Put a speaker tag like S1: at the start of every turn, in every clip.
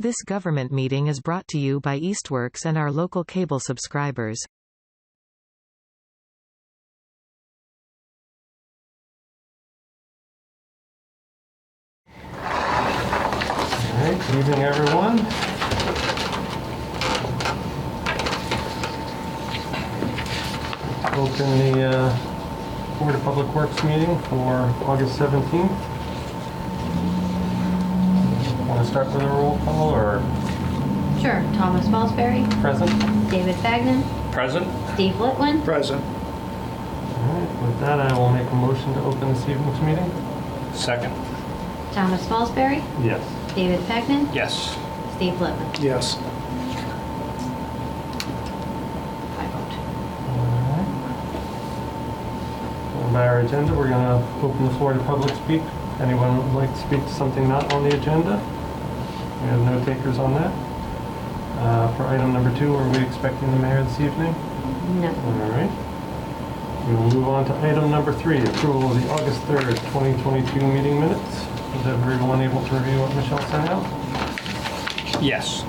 S1: This government meeting is brought to you by Eastworks and our local cable subscribers.
S2: Alright, good evening everyone. Open the Board of Public Works meeting for August 17th. Want to start with a roll call or?
S3: Sure. Thomas Malsbury.
S2: Present.
S3: David Fagnan.
S4: Present.
S3: Steve Litwin.
S4: Present.
S2: Alright, with that I will make a motion to open this evening's meeting.
S4: Second.
S3: Thomas Malsbury.
S2: Yes.
S3: David Fagnan.
S4: Yes.
S3: Steve Litwin.
S4: Yes.
S3: I vote.
S2: Alright. Going by our agenda, we're going to open the floor to public speak. Anyone would like to speak to something not on the agenda? We have no takers on that. For item number 2, are we expecting the mayor this evening?
S3: No.
S2: All right. We will move on to item number 3, approval of the August 3rd, 2022 meeting minutes. Is everyone able to review what Michelle sent out?
S4: Yes.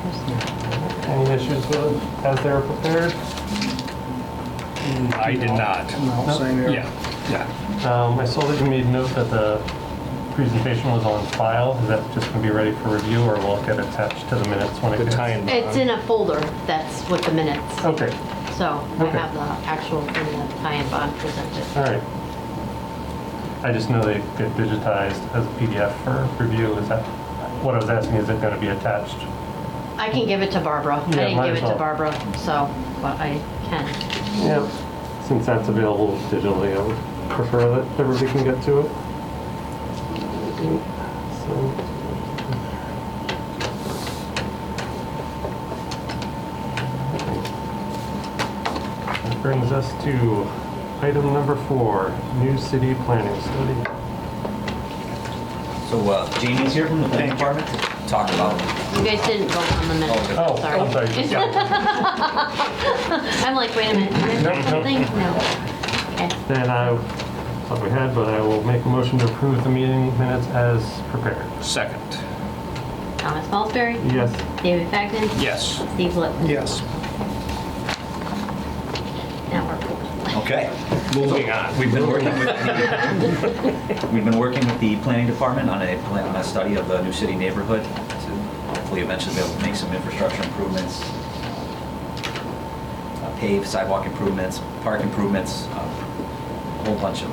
S2: Any issues with it as they were prepared?
S4: I did not.
S2: No.
S4: Same here. Yeah.
S2: I saw that you made note that the presentation was on file. Is that just going to be ready for review, or will it get attached to the minutes when it
S4: The
S2: gets?
S4: time.
S3: It's in a folder. That's with the minutes.
S2: Okay.
S3: So I
S2: Okay.
S3: have the actual in the tie-in bond presented.
S2: All right. I just know they get digitized as a PDF for review. Is that what I was asking? Is it going to be attached?
S3: I can give it to Barbara. I
S2: Yeah,
S3: didn't
S2: might
S3: give
S2: as
S3: it to
S2: well.
S3: Barbara, so, but I can.
S2: Yeah. Since that's available digitally, I would prefer that everybody can get to it. So. That brings us to item number 4, new city planning study.
S5: So Jamie's here from the planning department to talk about.
S3: You guys didn't vote on the minutes.
S2: Oh,
S3: Sorry.
S2: I'm sorry.
S3: I'm like, wait a minute. Did I
S2: No,
S3: miss
S2: no.
S3: something? No. Okay.
S2: Then I thought we had, but I will make a motion to approve the meeting minutes as prepared.
S4: Second.
S3: Thomas Malsbury.
S2: Yes.
S3: David Fagnan.
S4: Yes.
S3: Steve Litwin.
S4: Yes.
S3: Now we're cool.
S5: Okay.
S4: Moving on.
S5: We've been working with the planning department on a study of the new city neighborhood to hopefully eventually be able to make some infrastructure improvements, pave sidewalk improvements, park improvements, a whole bunch of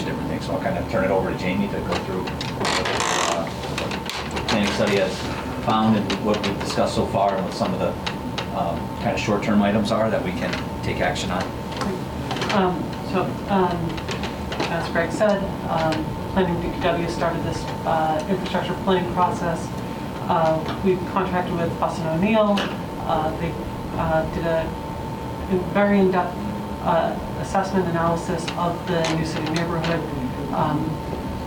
S5: different things. So I'll kind of turn it over to Jamie to go through what the planning study has found and what we've discussed so far, and what some of the kind of short-term items are that we can take action on.
S6: As Greg said, Planning DPW started this infrastructure planning process. We've contracted with Boston O'Neill. They did a very in-depth assessment analysis of the new city neighborhood,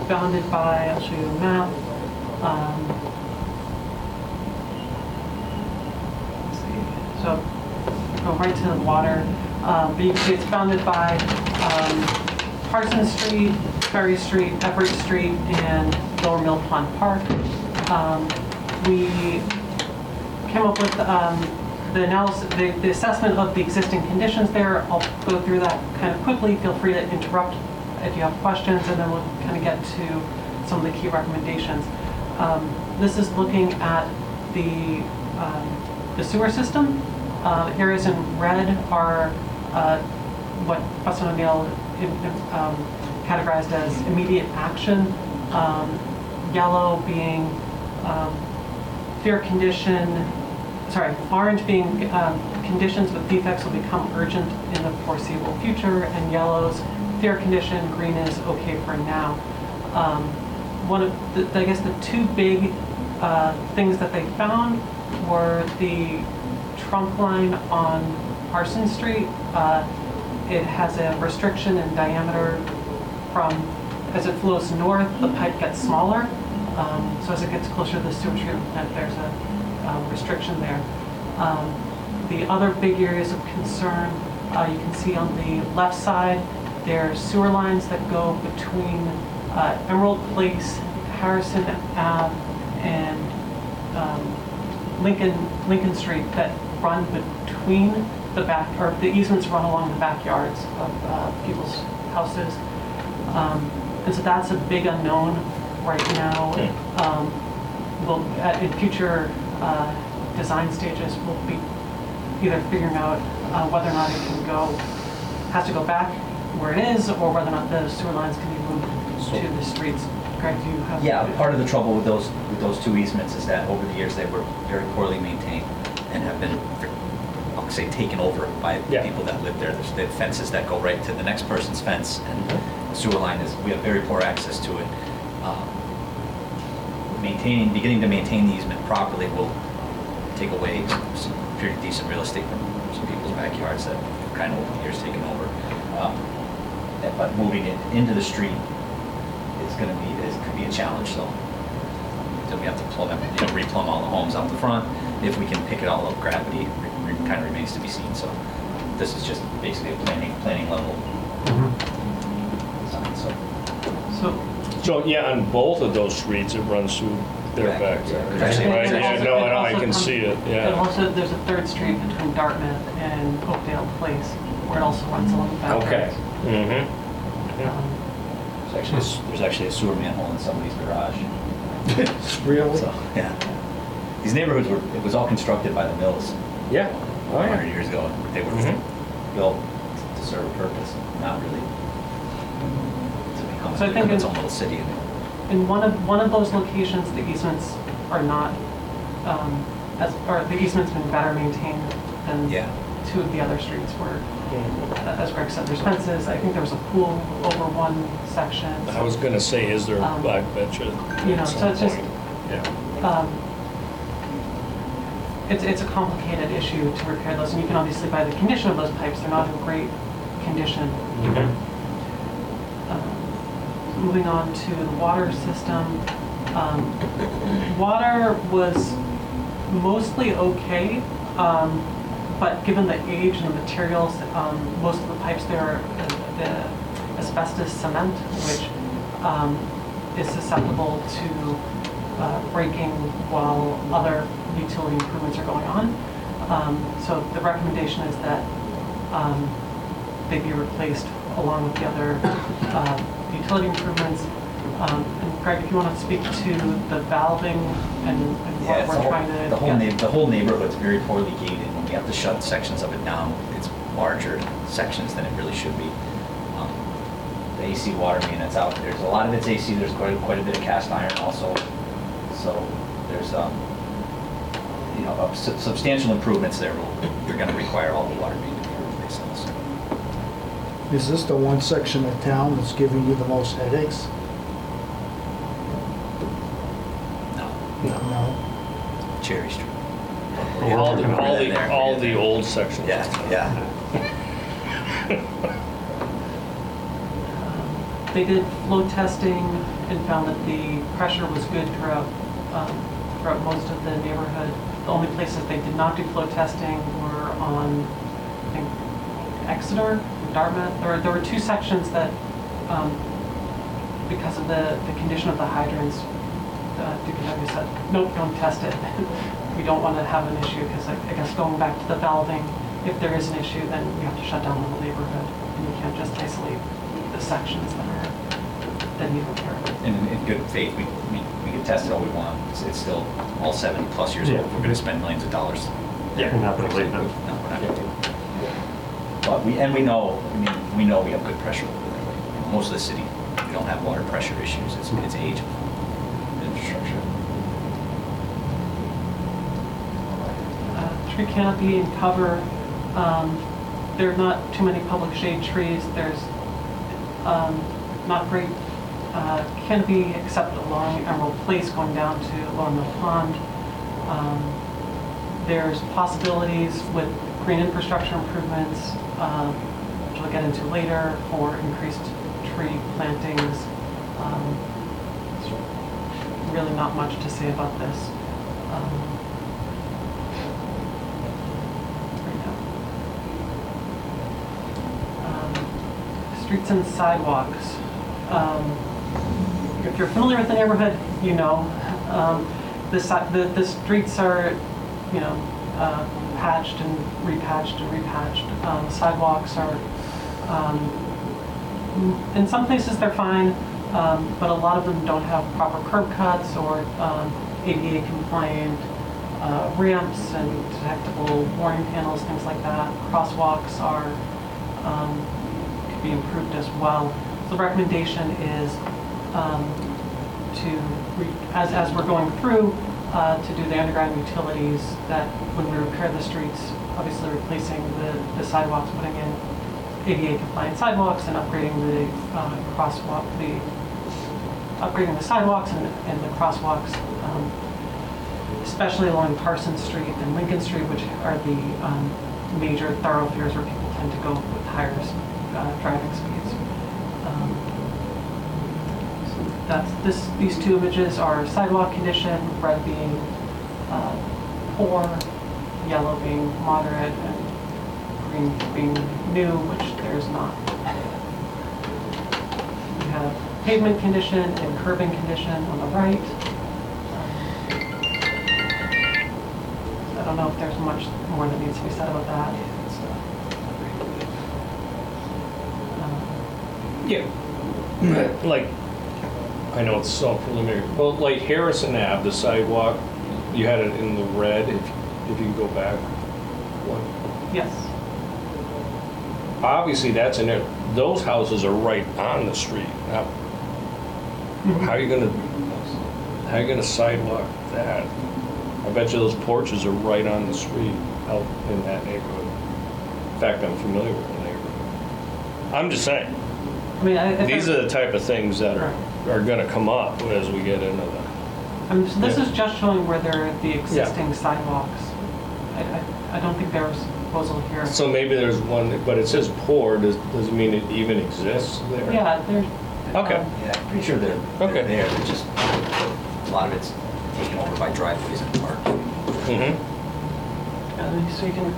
S6: bounded by, I'll show you a map. Let's see. So go right to the water. But you can see it's bounded by Parsons Street, Ferry Street, Everett Street, and Lower Mill Pond Park. We came up with the analysis, the assessment of the existing conditions there. I'll go through that kind of quickly. Feel free to interrupt if you have questions, and then we'll kind of get to some of the key recommendations. This is looking at the sewer system. Areas in red are what Boston O'Neill categorized as immediate action. Yellow being fair condition, orange being conditions with defects will become urgent in the foreseeable future, and yellow's fair condition, green is okay for now. One of I guess the two big things that they found were the trunk line on Parsons Street. It has a restriction in diameter from, as it flows north, the pipe gets smaller. So as it gets closer to the sewer treatment plant, there's a restriction there. The other big areas of concern, you can see on the left side, there's sewer lines that go between Emerald Place, Harrison Ave, and Lincoln Street that run between the back, or the easements run along the backyards of people's houses. And so that's a big unknown right now. In future design stages, we'll be either figuring out whether or not it has to go back where it is, or whether or not the sewer lines can be moved to the streets. Greg, do you have?
S5: Yeah, part of the trouble with those two easements is that over the years they were very poorly maintained and have been, I'll say, taken over by the people that live there. There's the fences that go right to the next person's fence, and the sewer line we have very poor access to it. Beginning to maintain the easement properly will take away some pretty decent real estate from some people's backyards that have kind of over the years taken over. But moving it into the street could be a challenge. So we have to replumb all the homes out the front. If we can pick it all up, gravity kind of remains to be seen. So this is just basically a planning level.
S4: So, yeah, on both of those streets, it runs through their backyard.
S5: Actually,
S4: Right,
S6: And
S4: yeah,
S6: also-
S4: no,
S6: and
S4: I
S6: also
S4: can
S6: comes-
S4: see it,
S6: And
S4: yeah.
S6: also, there's a third street between Dartmouth and Oakdale Place, where it also runs along the backyard.
S4: Okay. Mm-hmm.
S5: There's actually a sewer manhole in somebody's garage.
S7: Really?
S5: So, yeah. These neighborhoods it was all constructed by the mills
S4: Yeah. Oh,
S5: 100
S4: yeah.
S5: years ago. They were built to serve a purpose, not really to become
S6: So I think
S5: its
S6: in-
S5: own little city.
S6: In one of those locations, the easements are not, or the easement's been better maintained than
S5: Yeah.
S6: two of the other streets where, as Greg said, there's fences. I think there was a pool over one section.
S4: I was gonna say, is there,
S6: Um,
S4: I bet you.
S6: you know,
S4: at
S6: so
S4: some
S6: it's just-
S4: point. Yeah.
S6: It's a complicated issue to repair those, and you can obviously, by the condition of those pipes, they're not in great condition. Moving on to the water system. Water was mostly okay, but given the age and the materials, most of the pipes there are the asbestos cement, which is susceptible to breaking while other utility improvements are going on. So the recommendation is that they be replaced along with the other utility improvements. And Craig, if you want to speak to the valving and what we're trying to
S5: The whole neighborhood's very poorly gated. When we have to shut sections of it down, it's larger sections than it really should be. The AC water main that's out there's a lot of it's AC. There's quite a bit of cast iron also. So there's a substantial improvements there. You're going to require all the water main to be replaced also.
S7: Is this the one section of town that's giving you the most headaches?
S5: No,
S7: No.
S5: Cherry Street.
S4: All the old sections.
S5: Yeah.
S6: They did flow testing and found that the pressure was good throughout most of the neighborhood. The only places they did not do flow testing were on, I think, Exeter, Dartmouth. There were two sections that, because of the condition of the hydrants, DPW said, nope, don't test it. We don't want to have an issue, because I guess going back to the valving, if there is an issue, then you have to shut down the whole neighborhood, and you can't just isolate the sections that need repair.
S5: In good faith, we can test it all we want. It's still all 70 plus years old. We're going to spend millions of dollars.
S2: Yeah, we're not going to leave them.
S5: No, we're not going to. But we know we have good pressure over there. Most of the city, we don't have water pressure issues. It's age of infrastructure.
S6: Tree canopy and cover. There are not too many public shade trees. There's not great canopy except along Emerald Place going down to Lower Mill Pond. There's possibilities with green infrastructure improvements, which we'll get into later, for increased tree plantings. There's really not much to say about this. Streets and sidewalks. If you're familiar with the neighborhood, you know. the streets are, you know, patched and repatched and repatched. Sidewalks are, in some places they're fine, but a lot of them don't have proper curb cuts or ADA compliant ramps and detectable warning panels, things like that. Crosswalks are, could be improved as well. So the recommendation is as we're going through, to do the underground utilities, that when we repair the streets, obviously replacing the sidewalks, putting in ADA compliant sidewalks and upgrading the crosswalk, upgrading the sidewalks and the crosswalks, especially along Parsons Street and Lincoln Street, which are the major thoroughfares where people tend to go with higher driving speeds. These two images are sidewalk condition, red being poor, yellow being moderate, and green being new, which there's not. We have pavement condition and curbing condition on the right. I don't know if there's much more that needs to be said about that.
S4: Yeah. Like, I know it's so preliminary, but like Harrison Ave, the sidewalk, you had it in the red, if you can go back one.
S6: Yes.
S4: Obviously, that's in there, those houses are right on the street. Now, how are you gonna sidewalk that? I bet you those porches are right on the street out in that neighborhood. In fact, I'm familiar with the neighborhood. I'm just saying,
S6: I mean,
S4: these are the type of things that are gonna come up as we get into the.
S6: So this is just showing where there are the existing sidewalks. I don't think there was a proposal here.
S4: So maybe there's one, but it says poor, does it mean it even exists there?
S6: Yeah, there's.
S4: Okay.
S5: Yeah, I'm pretty sure they're
S4: Okay.
S5: there. They're just, a lot of it's taken over by driveways and parks.
S4: Mm-hmm.
S6: So you can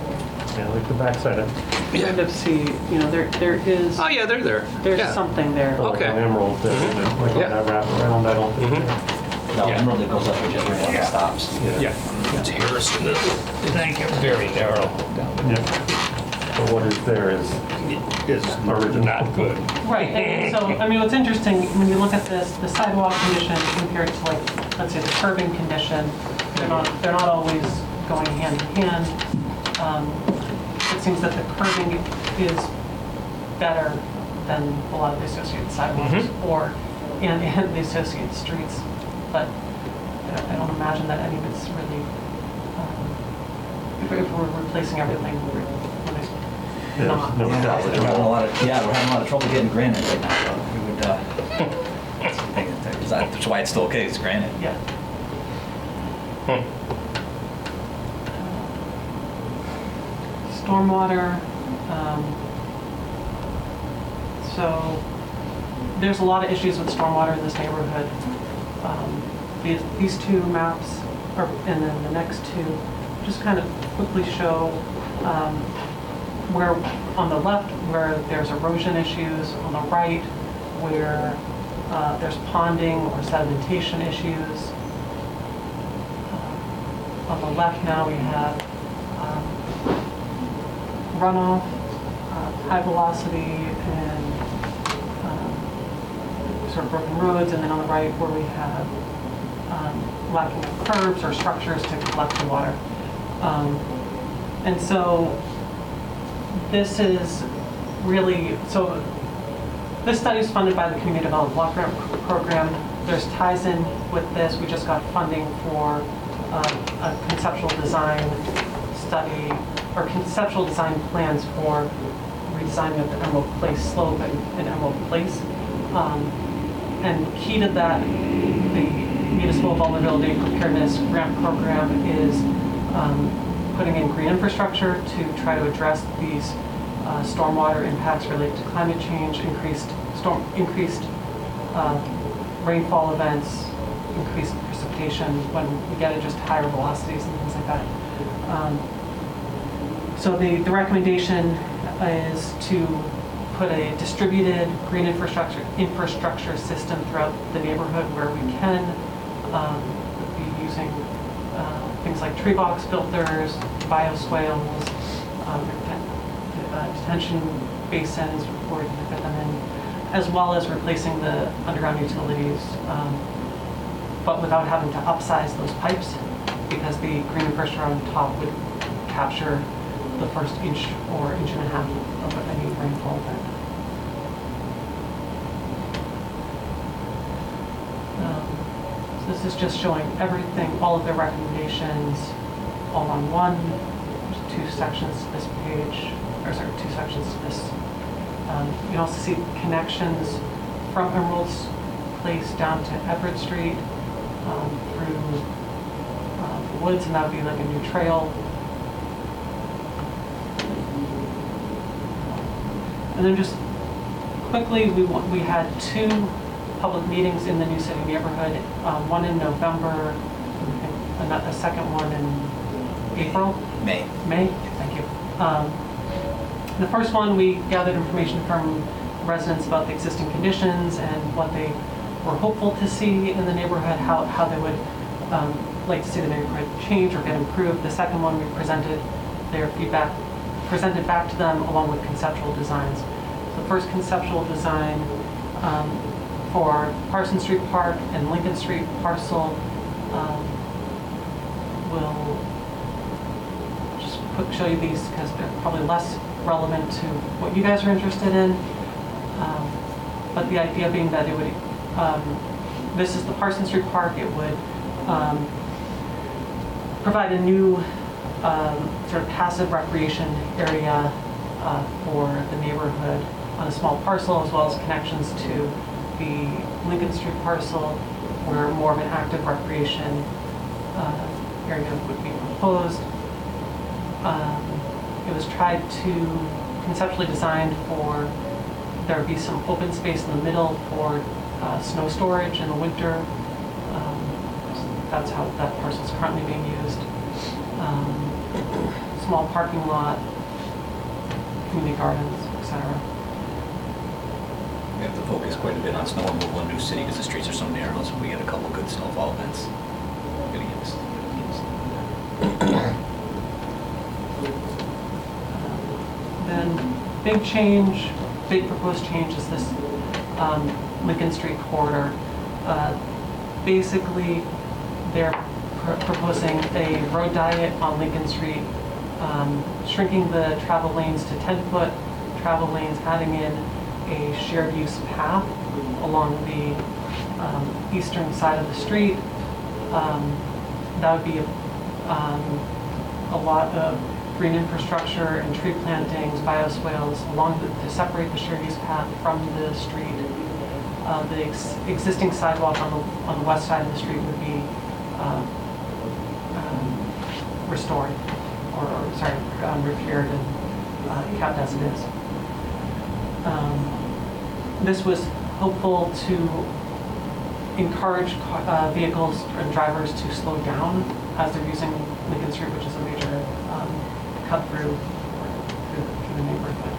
S2: Yeah, like the backside of
S6: kind of see, you know, there is.
S4: Oh, yeah, they're there.
S6: There's
S4: Yeah.
S6: something there.
S2: like
S4: Okay.
S2: an emerald there, like on
S4: Yeah.
S2: that wraparound, I don't think.
S4: Mhm.
S5: No,
S4: Yeah.
S5: emerald that goes up and just right on the stops.
S4: Yeah. It's Harrison. Thank you. Very narrow.
S2: Yeah. But what is there is original.
S4: Not good.
S6: Right, and so, I mean, what's interesting, when you look at this, the sidewalk condition compared to, like, let's say the curbing condition, they're not always going hand in hand. It seems that the curbing is better than a lot of the associated sidewalks and the associated streets, but I don't imagine that any of it's really, if we're replacing everything, we're not.
S2: No
S5: Yeah,
S2: doubt.
S5: we're having a lot of trouble getting granite right now. We would, that's why it's still okay, it's granite.
S6: Yeah. Stormwater. So there's a lot of issues with stormwater in this neighborhood. These two maps, and then the next two, just kind of quickly show where on the left where there's erosion issues, on the right where there's ponding or sedimentation issues. On the left now we have runoff, high velocity, and sort of broken roads, and then on the right where we have lacking of curbs or structures to collect the water. And so this is really, so this study is funded by the Community Development Block Grant Program. There's ties in with this. We just got funding for a conceptual design study, or conceptual design plans for redesign of the Emerald Place slope and Emerald Place. And key to that, the Municipal Vulnerability Preparedness Grant Program is putting in green infrastructure to try to address these stormwater impacts related to climate change, increased rainfall events, increased precipitation when we get at just higher velocities and things like that. So the recommendation is to put a distributed green infrastructure system throughout the neighborhood where we can be using like tree box filters, bioswales, detention basins where you can fit them in, as well as replacing the underground utilities, but without having to upsize those pipes, because the green infrastructure on top would capture the first inch or inch and a half of any rainfall event. So this is just showing everything, all of their recommendations, all on one. There's 2 sections to this page, or sorry, 2 sections to this. You can also see connections from Emerald's Place down to Everett Street, through the woods, and that would be like a new trail. And then just quickly, we had 2 public meetings in the New City neighborhood, one in November, and a second one in April?
S5: May.
S6: May, thank you. The first one, we gathered information from residents about the existing conditions and what they were hopeful to see in the neighborhood, how they would like to see the neighborhood change or get improved. The second one, we presented their feedback, presented back to them along with conceptual designs. The first conceptual design for Parson Street Park and Lincoln Street parcel will just show you these because they're probably less relevant to what you guys are interested in. But the idea being that it would, this is the Parson Street Park, it would provide a new sort of passive recreation area for the neighborhood on a small parcel, as well as connections to the Lincoln Street parcel, where more of an active recreation area would be proposed. It was tried to conceptually designed for there would be some open space in the middle for snow storage in the winter. That's how that parcel is currently being used. Small parking lot, community gardens, etc.
S5: We have to focus quite a bit on snow removal in New City because the streets are so narrow, so we get a couple good snowfall events. Gonna get us.
S6: Then big change, big proposed change is this Lincoln Street corridor. Basically, they're proposing a road diet on Lincoln Street, shrinking the travel lanes to 10-foot travel lanes, adding in a shared use path along the eastern side of the street. That would be a lot of green infrastructure and tree plantings, bioswales to separate the shared use path from the street. The existing sidewalk on the west side of the street would be restored, or sorry, repaired and kept as it is. This was hopeful to encourage vehicles and drivers to slow down as they're using Lincoln Street, which is a major cut through the neighborhood.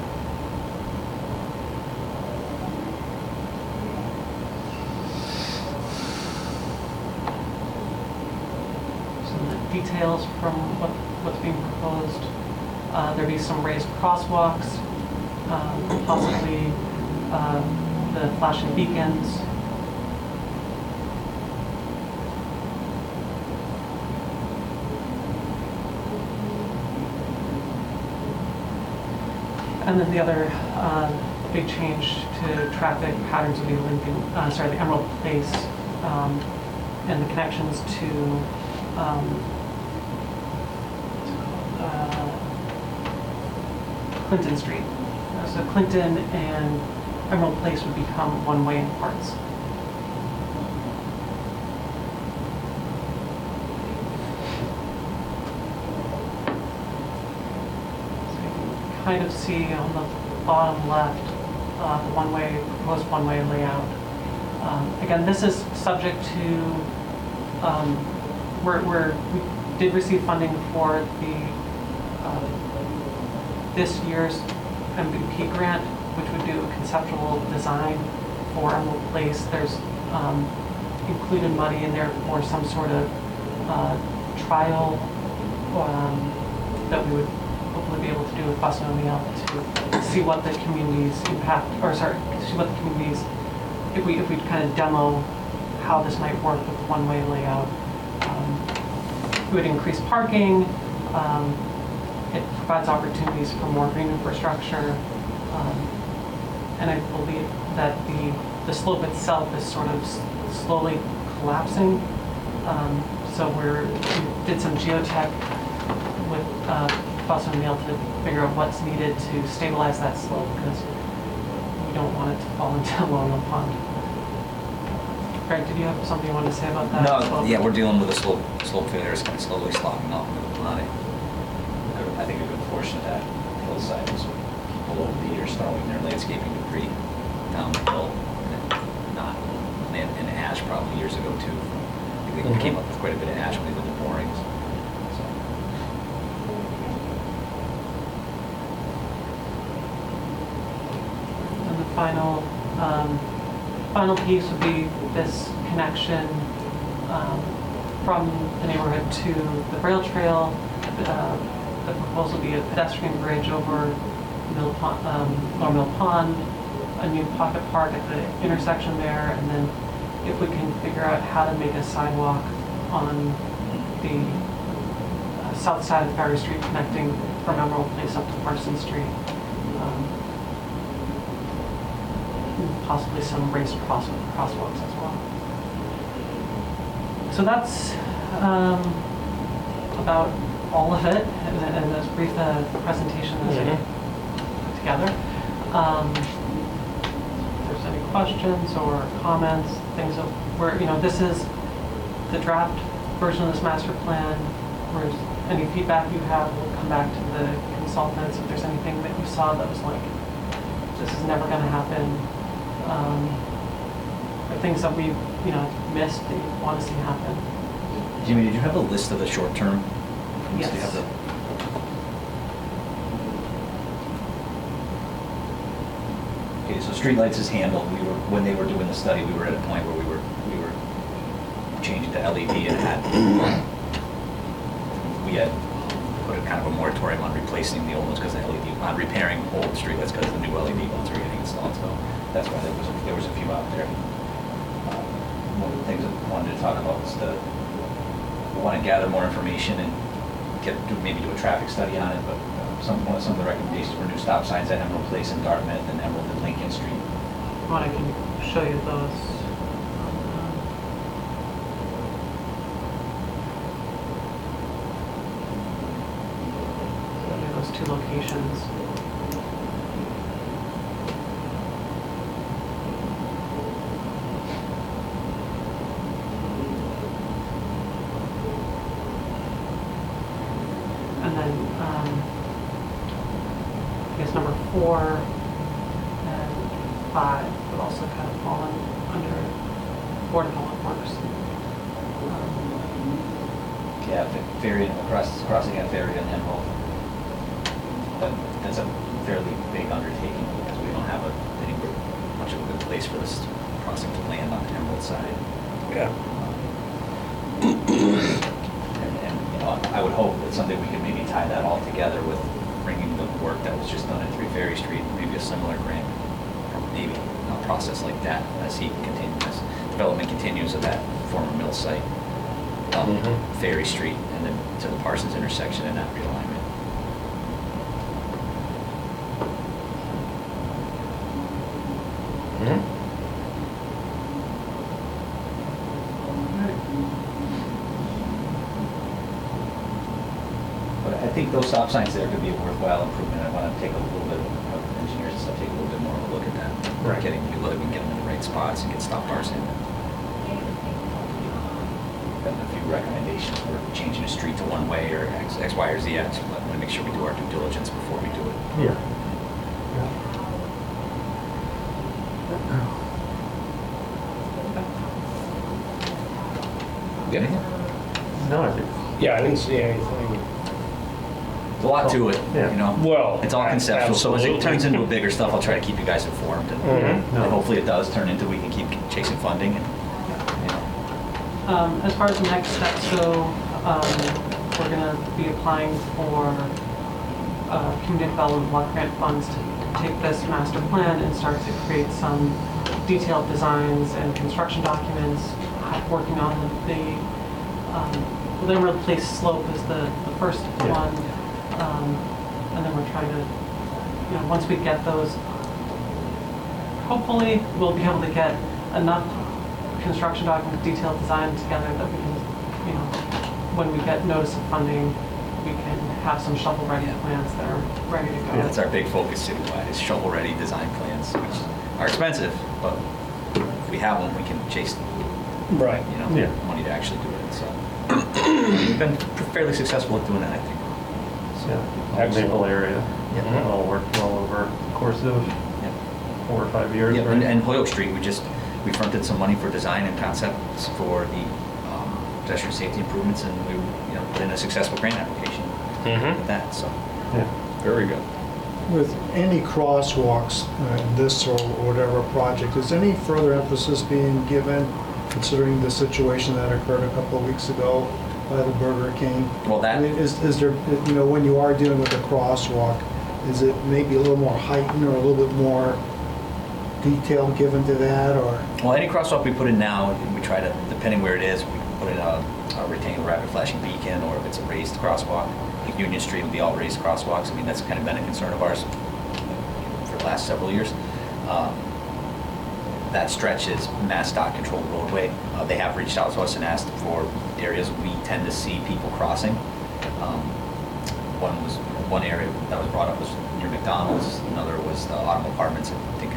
S6: Some of the details from what's being proposed. There'll be some raised crosswalks, possibly the flashing beacons. And then the other big change to traffic patterns would be the Emerald Place, and the connections to Clinton Street. So Clinton and Emerald Place would become one-way in parts. Kind of see on the bottom left the proposed one-way layout. Again, this is subject to we did receive funding for the this year's MVP grant, which would do a conceptual design for Emerald Place. There's included money in there for some sort of trial that we would hopefully be able to do with Boston O'Neill to see what the community's impact, or sorry, see what the community's, if we kind of demo how this might work with the one-way layout. It would increase parking. It provides opportunities for more green infrastructure. And I believe that the slope itself is sort of slowly collapsing. So we did some geotech with Boston O'Neill to figure out what's needed to stabilize that slope, because we don't want it to fall into Lower Mill Pond. Greg, did you have something you wanted to say about that?
S5: No,
S6: slope?
S5: yeah, we're dealing with a slope failure. It's kind of slowly slopping off into the pond. I think a good portion of that hillside was people over the years throwing their landscaping debris down the hill, and ash probably years ago too. I think they came up with quite a bit of ash when they did the borings. So.
S6: And the final piece would be this connection from the neighborhood to the rail trail. The proposal would be a pedestrian bridge over Lower Mill Pond, a new pocket park at the intersection there, and then if we can figure out how to make a sidewalk on the south side of Ferry Street connecting from Emerald Place up to Parsons Street. Possibly some raised crosswalks as well. So that's about all of it, and as brief a presentation as I put together. If there's any questions or comments, things that where, this is the draft version of this master plan. Whereas any feedback you have will come back to the consultants. If there's anything that you saw that was like, this is never going to happen, or things that we missed that you want to see happen.
S5: Jimmy, did you have a list of the short term?
S6: Yes.
S5: Do you have the... Okay, so streetlights is handled. When they were doing the study, we were at a point where we were changing to LED and we had put a kind of a moratorium on replacing the old ones because the LED, on repairing old streetlights because the new LED ones were getting installed. So that's why there was a few out there. One of the things that we wanted to talk about was we want to gather more information and maybe do a traffic study on it, but some of the recommendations were new stop signs at Emerald Place and Dartmouth and Emerald and Lincoln Street.
S6: I can show you those. Those two locations. And then, I guess number 4 and 5 would also kind of fall under Board of Public Works.
S5: Yeah, ferry crossing at Ferry and Emerald. That's a fairly big undertaking because we don't have much of a good place for this crossing to land on the Emerald side.
S4: Yeah.
S5: And I would hope that someday we could maybe tie that all together with bringing the work that was just done at 3 Ferry Street, maybe a similar grant, or maybe a process like that as development continues of that former mill site, Ferry Street, and then to the Parsons intersection and that realignment. But I think those stop signs there could be a worthwhile improvement. I want to take a little bit of engineers and stuff, take a little bit more of a look at that.
S2: Right.
S5: Whether we can get them in the right spots and get stop bars in. Got a few recommendations for changing a street to one way or X, Y, or Z. I just want to make sure we do our due diligence before we do it.
S2: Yeah. No, I think.
S4: Yeah, I didn't see anything.
S5: There's a lot to it,
S2: Yeah.
S4: Well,
S5: It's all conceptual, so as it
S4: absolutely.
S5: turns into a bigger stuff, I'll try to keep you guys informed. And hopefully it does turn into we can keep chasing funding. And,
S6: As far as the next steps go, we're gonna be applying for community development block grant funds to take this master plan and start to create some detailed designs and construction documents, working on the Limerick Place slope is the first one. And then we're trying to, once we get those, hopefully we'll be able to get enough construction documents, detailed design together that we can, when we get notice of funding, we can have some shovel-ready plans that are ready to go.
S5: Yeah, that's our big focus citywide, is shovel-ready design plans, which are expensive, but if we have them, we can chase
S2: Right.
S5: money to actually do it. So we've been fairly successful at doing that, I think.
S2: Yeah, Maple area.
S5: Yeah.
S2: It all worked well over the course of 4 or 5 years,
S5: Yeah,
S2: right?
S5: and Hoyoke Street, we fronted some money for design and concepts for the pedestrian safety improvements, and we put in a successful grant application with that. So
S2: Yeah.
S4: Very good.
S7: With any crosswalks, this or whatever project, is any further emphasis being given considering the situation that occurred a couple of weeks ago by the Burger King?
S5: Well, that-
S7: I mean, is there, when you are dealing with a crosswalk, is it maybe a little more heightened or a little bit more detail given to that, or?
S5: well, any crosswalk we put in now, we try to, depending where it is, we put in a rectangular rapid flashing beacon, or if it's a raised crosswalk, like Union Street would be all raised crosswalks. I mean, that's kind of been a concern of ours for the last several years. That stretch is MassDOT controlled roadway. They have reached out to us and asked for areas we tend to see people crossing. One area that was brought up was near McDonald's. Another was the Autumn Apartments. I think I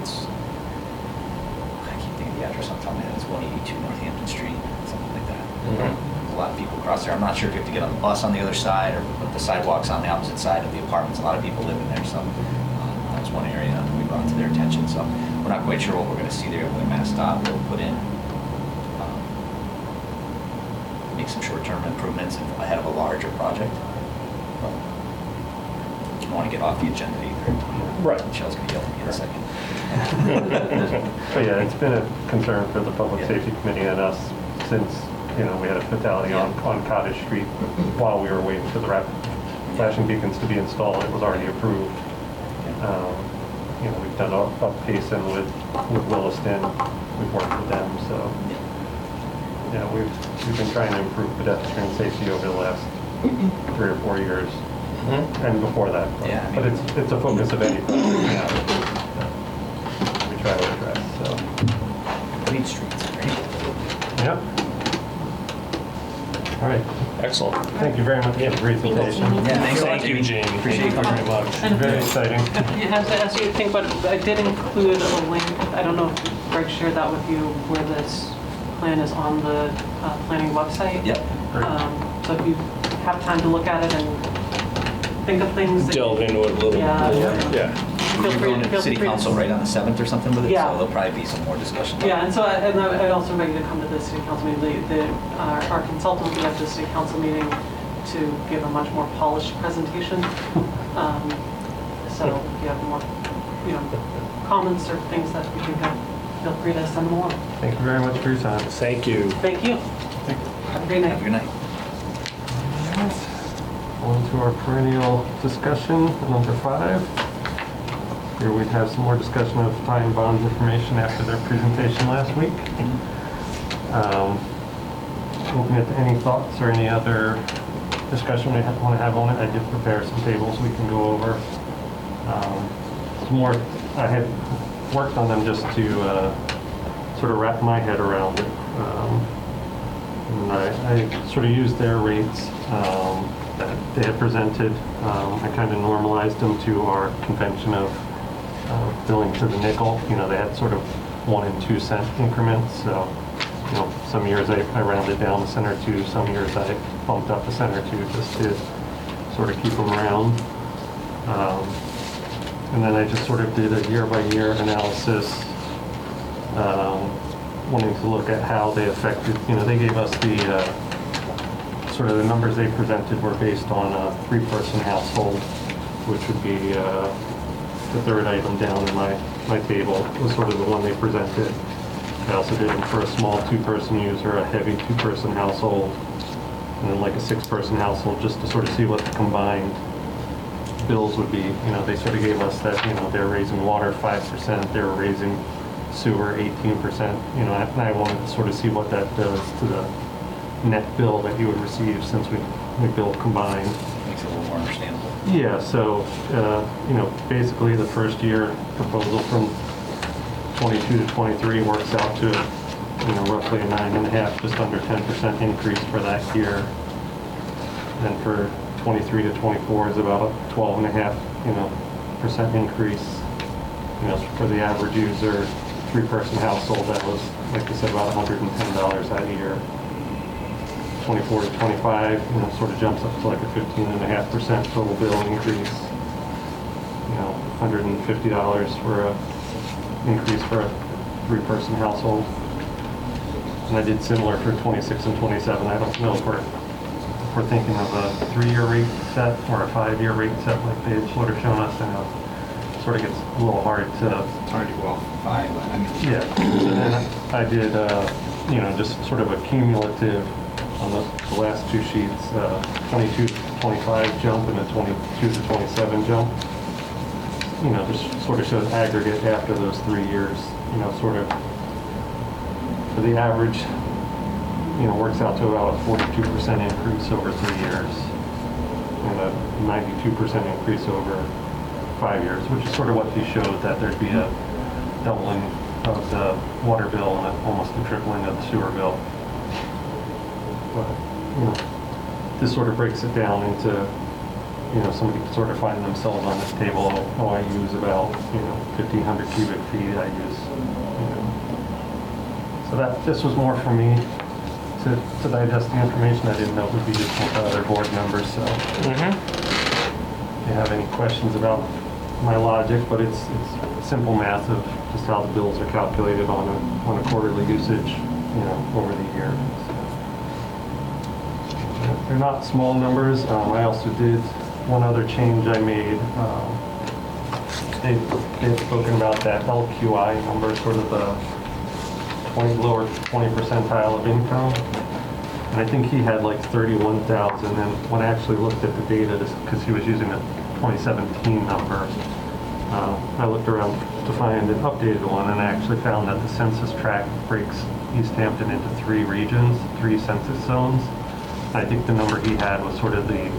S5: can't think of the address on top of my head. It's 182 Northampton Street, something like that. There's a lot of people cross there. I'm not sure if you have to get on the bus on the other side or put the sidewalks on the opposite side of the apartments. A lot of people live in there, so that was one area that we brought to their attention. So we're not quite sure what we're going to see there when MassDOT will put in, make some short-term improvements ahead of a larger project. But I don't want to get off the agenda either.
S2: Right.
S5: Michelle's going to yell at me in a second.
S2: But yeah, it's been a concern for the Public Safety Committee and us since, we had a fatality on Cottage Street while we were waiting for the rapid flashing beacons to be installed. It was already approved. We've done up Payson with Williston. We've worked with them, so we've been trying to improve pedestrian safety over the last 3 or 4 years, and before that. But it's a focus of any project now that we try to address. So.
S5: Lead streets, right?
S2: Yep. All right.
S4: Excellent.
S2: Thank you very much for the presentation.
S5: Yeah, thanks.
S4: Thank you, Jamie.
S5: Appreciate you
S4: Thank
S5: coming.
S4: you very much.
S2: Very exciting.
S6: As you think about it, I did include a link, I don't know if Greg shared that with you, where this plan is on the planning website.
S5: Yep.
S6: So if you have time to look at it and think of things. that-
S4: Delve into it a little bit
S6: Yeah.
S4: more. Yeah.
S6: Feel
S5: We're
S6: free
S5: going to
S6: feel
S5: City
S6: free to-
S5: Council right on the 7th or something with it,
S6: Yeah.
S5: so there'll probably be some more discussion.
S6: Yeah, and so I also invite you to come to the city council meeting. Our consultant will be at the city council meeting to give a much more polished presentation. So if you have more, comments or things that you think of, feel free to send them along.
S2: Thank you very much for your time.
S4: Thank you.
S6: Thank you. Have a great
S5: Have a
S6: night.
S5: good night.
S2: On to our perennial discussion, number 5. Here we have some more discussion of time bonds information after their presentation last week. Open it to any thoughts or any other discussion we want to have on it. I did prepare some tables we can go over. Some more, I had worked on them just to sort of wrap my head around it. And I sort of used their rates that they had presented. I kind of normalized them to our convention of billing to the nickel. They had sort of 1 and 2 cent increments. So, some years I rounded down the center 2, some years I bumped up the center 2 just to sort of keep them round. And then I just sort of did a year-by-year analysis, wanting to look at how they affected, they gave us the, sort of the numbers they presented were based on a 3-person household, which would be the 3rd item down in my table, was sort of the one they presented. I also did it for a small 2-person user, a heavy 2-person household, and then like a 6-person household, just to sort of see what the combined bills would be. You know, they sort of gave us that, you know, they're raising water 5%, they were raising sewer 18%, you know, and I wanted to sort of see what that does to the net bill that you would receive since we bill combined.
S5: Makes it a little more understandable.
S2: Yeah, so, you know, basically the first year proposal from 22 to 23 works out to, you know, roughly a 9.5, just under 10% increase for that year. Then for 23 to 24 is about a 12.5, you know, percent increase. You know, for the average user, 3-person household, that was, like I said, about $110 that year. 24 to 25, you know, sort of jumps up to like a 15.5% total bill increase. You know, $150 for a increase for a 3-person household. And I did similar for 26 and 27. I don't know if we're thinking of a 3-year rate set or a 5-year rate set like they had sort of shown us. I know it sort of gets a little hard to.
S5: It's hard to go off 5, but I mean.
S2: Yeah. So then I did, you know, just sort of a cumulative on the last 2 sheets, 22 to 25 jump and a 22 to 27 jump. You know, just sort of shows aggregate after those 3 years, you know, sort of for the average, you know, works out to about a 42% increase over 3 years and a 92% increase over 5 years, which is sort of what they showed, that there'd be a doubling of the water bill and almost a tripling of the sewer bill. But, you know, this sort of breaks it down into, you know, somebody can sort of find themselves on this table. Oh, I use about, you know, 1,500 cubic feet. I use, you know. So this was more for me to digest the information. I didn't know it would be useful to other board members. So, if you have any questions about my logic, but it's simple math of just how the bills are calculated on a quarterly usage, you know, over the year. So, they're not small numbers. I also did one other change I made. They've spoken about that LQI number, sort of the lower 20 percentile of income. And I think he had like 31,000. And when I actually looked at the data, because he was using a 2017 number, I looked around to find an updated one, and I actually found that the census tract breaks Easthampton into 3 regions, 3 census zones. I think the number he had was sort of the,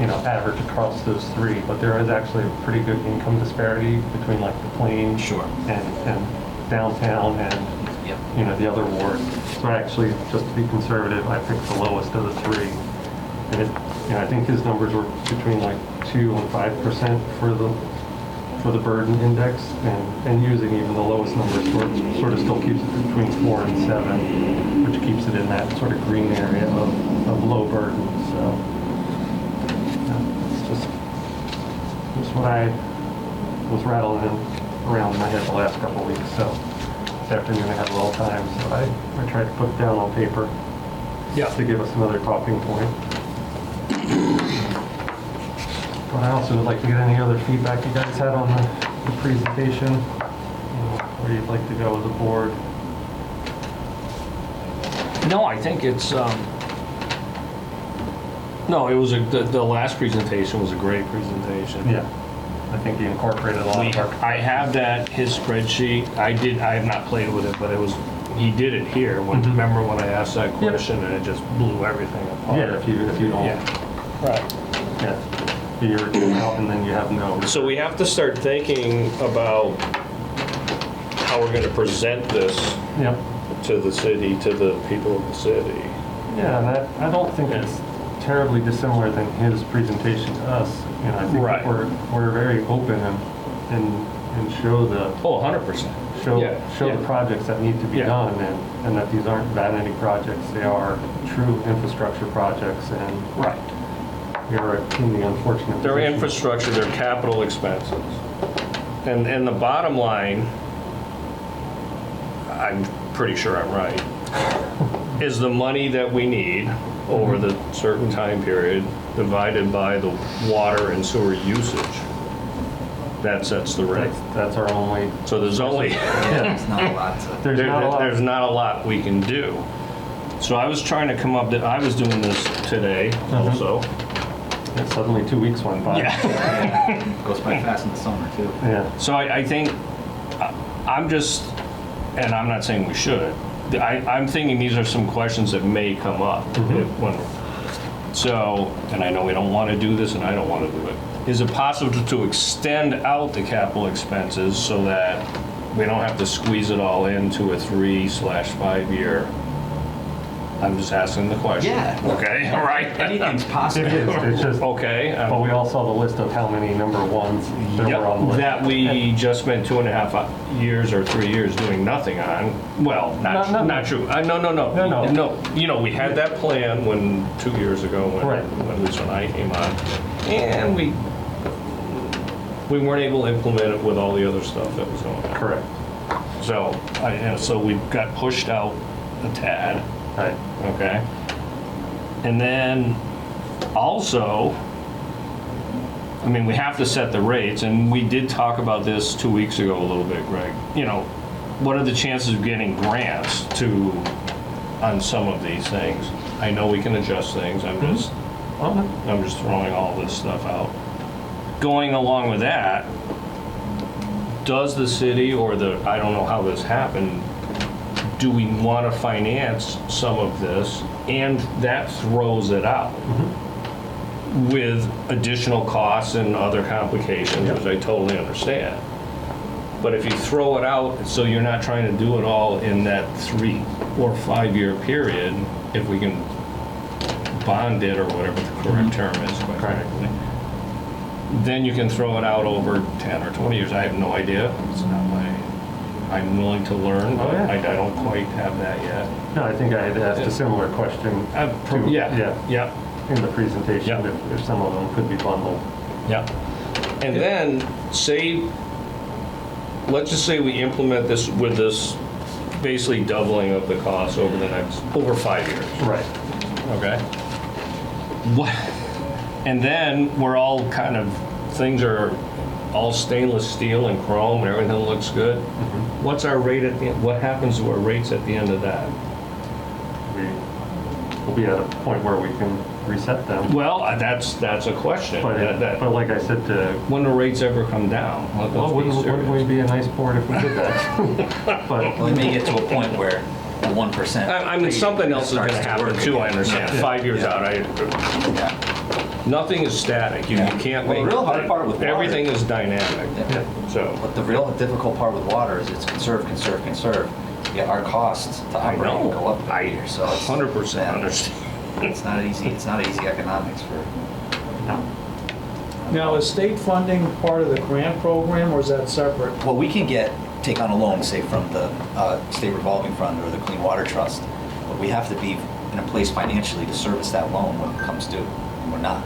S2: you know, average across those 3, but there is actually a pretty good income disparity between like the Plains and downtown and,
S5: Yep.
S2: you know, the other ward. So I actually, just to be conservative, I picked the lowest of the 3. And it, you know, I think his numbers were between like 2 and 5% for the burden index, and using even the lowest numbers sort of still keeps it between 4 and 7, which keeps it in that sort of green area of low burden. So it's just what I was rattling around in my head the last couple of weeks. So this afternoon I had a little time, so I tried to put it down on paper to give us another talking point. But I also would like to get any other feedback you guys had on the presentation, you know, where you'd like to go as a board.
S4: No, I think it's, no, it was the last presentation was a great presentation.
S2: Yeah, I think he incorporated a lot of our.
S4: I have his spreadsheet. I have not played with it, but he did it here. Remember when I asked that question and it just blew everything apart?
S2: Yeah, if you don't.
S4: Yeah, right.
S2: Yeah. You're out and then you have no.
S4: So we have to start thinking about how we're going to present this to the city, to the people of the city.
S2: Yeah, and I don't think it's terribly dissimilar than his presentation to us. You know, I think we're very open and show the
S4: 100%.
S2: show the projects that need to be done, and that these aren't vanity projects. They are true infrastructure projects, and we are in the unfortunate
S4: Their
S2: position.
S4: infrastructure, their capital expenses. And the bottom line, I'm pretty sure I'm right, is the money that we need over the certain time period divided by the water and sewer usage. That sets the rate.
S2: That's our only.
S4: So there's only,
S5: It's not a lot to.
S2: There's not a lot.
S4: there's not a lot we can do. So I was trying to come up, I was doing this today also.
S2: And suddenly 2 weeks went by.
S5: Goes by fast in the summer, too.
S2: Yeah.
S4: So I think, I'm just, and I'm not saying we should, I'm thinking these are some questions that may come up. So, and I know we don't want to do this and I don't want to do it. Is it possible to extend out the capital expenses so that we don't have to squeeze it all into a 3/5 year? I'm just asking the question.
S5: Yeah.
S4: Okay, all right.
S5: Anything's possible.
S2: It is, it's just,
S4: Okay.
S2: but we all saw the list of how many number ones there were on the list.
S4: That we just spent 2.5 years or 3 years doing nothing on. Well, not true. No. You know, we had that plan 2 years ago when at least when I came on, and we weren't able to implement it with all the other stuff that was going on.
S2: Correct.
S4: So we got pushed out a tad.
S2: Right.
S4: Okay. And then also, I mean, we have to set the rates, and we did talk about this 2 weeks ago a little bit, Greg. You know, what are the chances of getting grants on some of these things? I know we can adjust things. I'm just throwing all this stuff out. Going along with that, does the city or I don't know how this happened, do we want to finance some of this? And that throws it out with additional costs and other complications, which I totally understand. But if you throw it out, so you're not trying to do it all in that 3 or 5 year period, if we can bond it or whatever the correct term is, quite frankly, then you can throw it out over 10 or 20 years. I have no idea. It's not I'm willing to learn, but I don't quite have that yet.
S2: No, I think I had asked a similar question.
S4: Yeah.
S2: In the presentation, if some of them could be bundled.
S4: Yeah. And then let's just say we implement this with this basically doubling of the cost over 5 years.
S2: Right.
S4: Okay. And then we're all things are all stainless steel and chrome and everything looks good. What's our rate at the end? What happens to our rates at the end of that?
S2: We'll be at a point where we can reset them.
S4: Well, that's a question.
S2: But like I said,
S4: when the rates ever come down?
S2: Wouldn't we be a nice board if we did that? But
S5: We may get to a point where the 1%.
S4: I mean, something else is going to happen too, I understand. 5 years out, nothing is static. You can't
S5: Well, the real hard part with water-
S4: everything is dynamic. So,
S5: But the real difficult part with water is it's conserve. Yeah, our costs to operate
S4: know.
S5: go up every year, so it's
S4: 100% understand.
S5: It's not easy. It's not easy economics for.
S7: Now, is state funding part of the grant program, or is that separate?
S5: Well, we can take on a loan, say from the state revolving fund or the Clean Water Trust, but we have to be in a place financially to service that loan when it comes due, and we're not.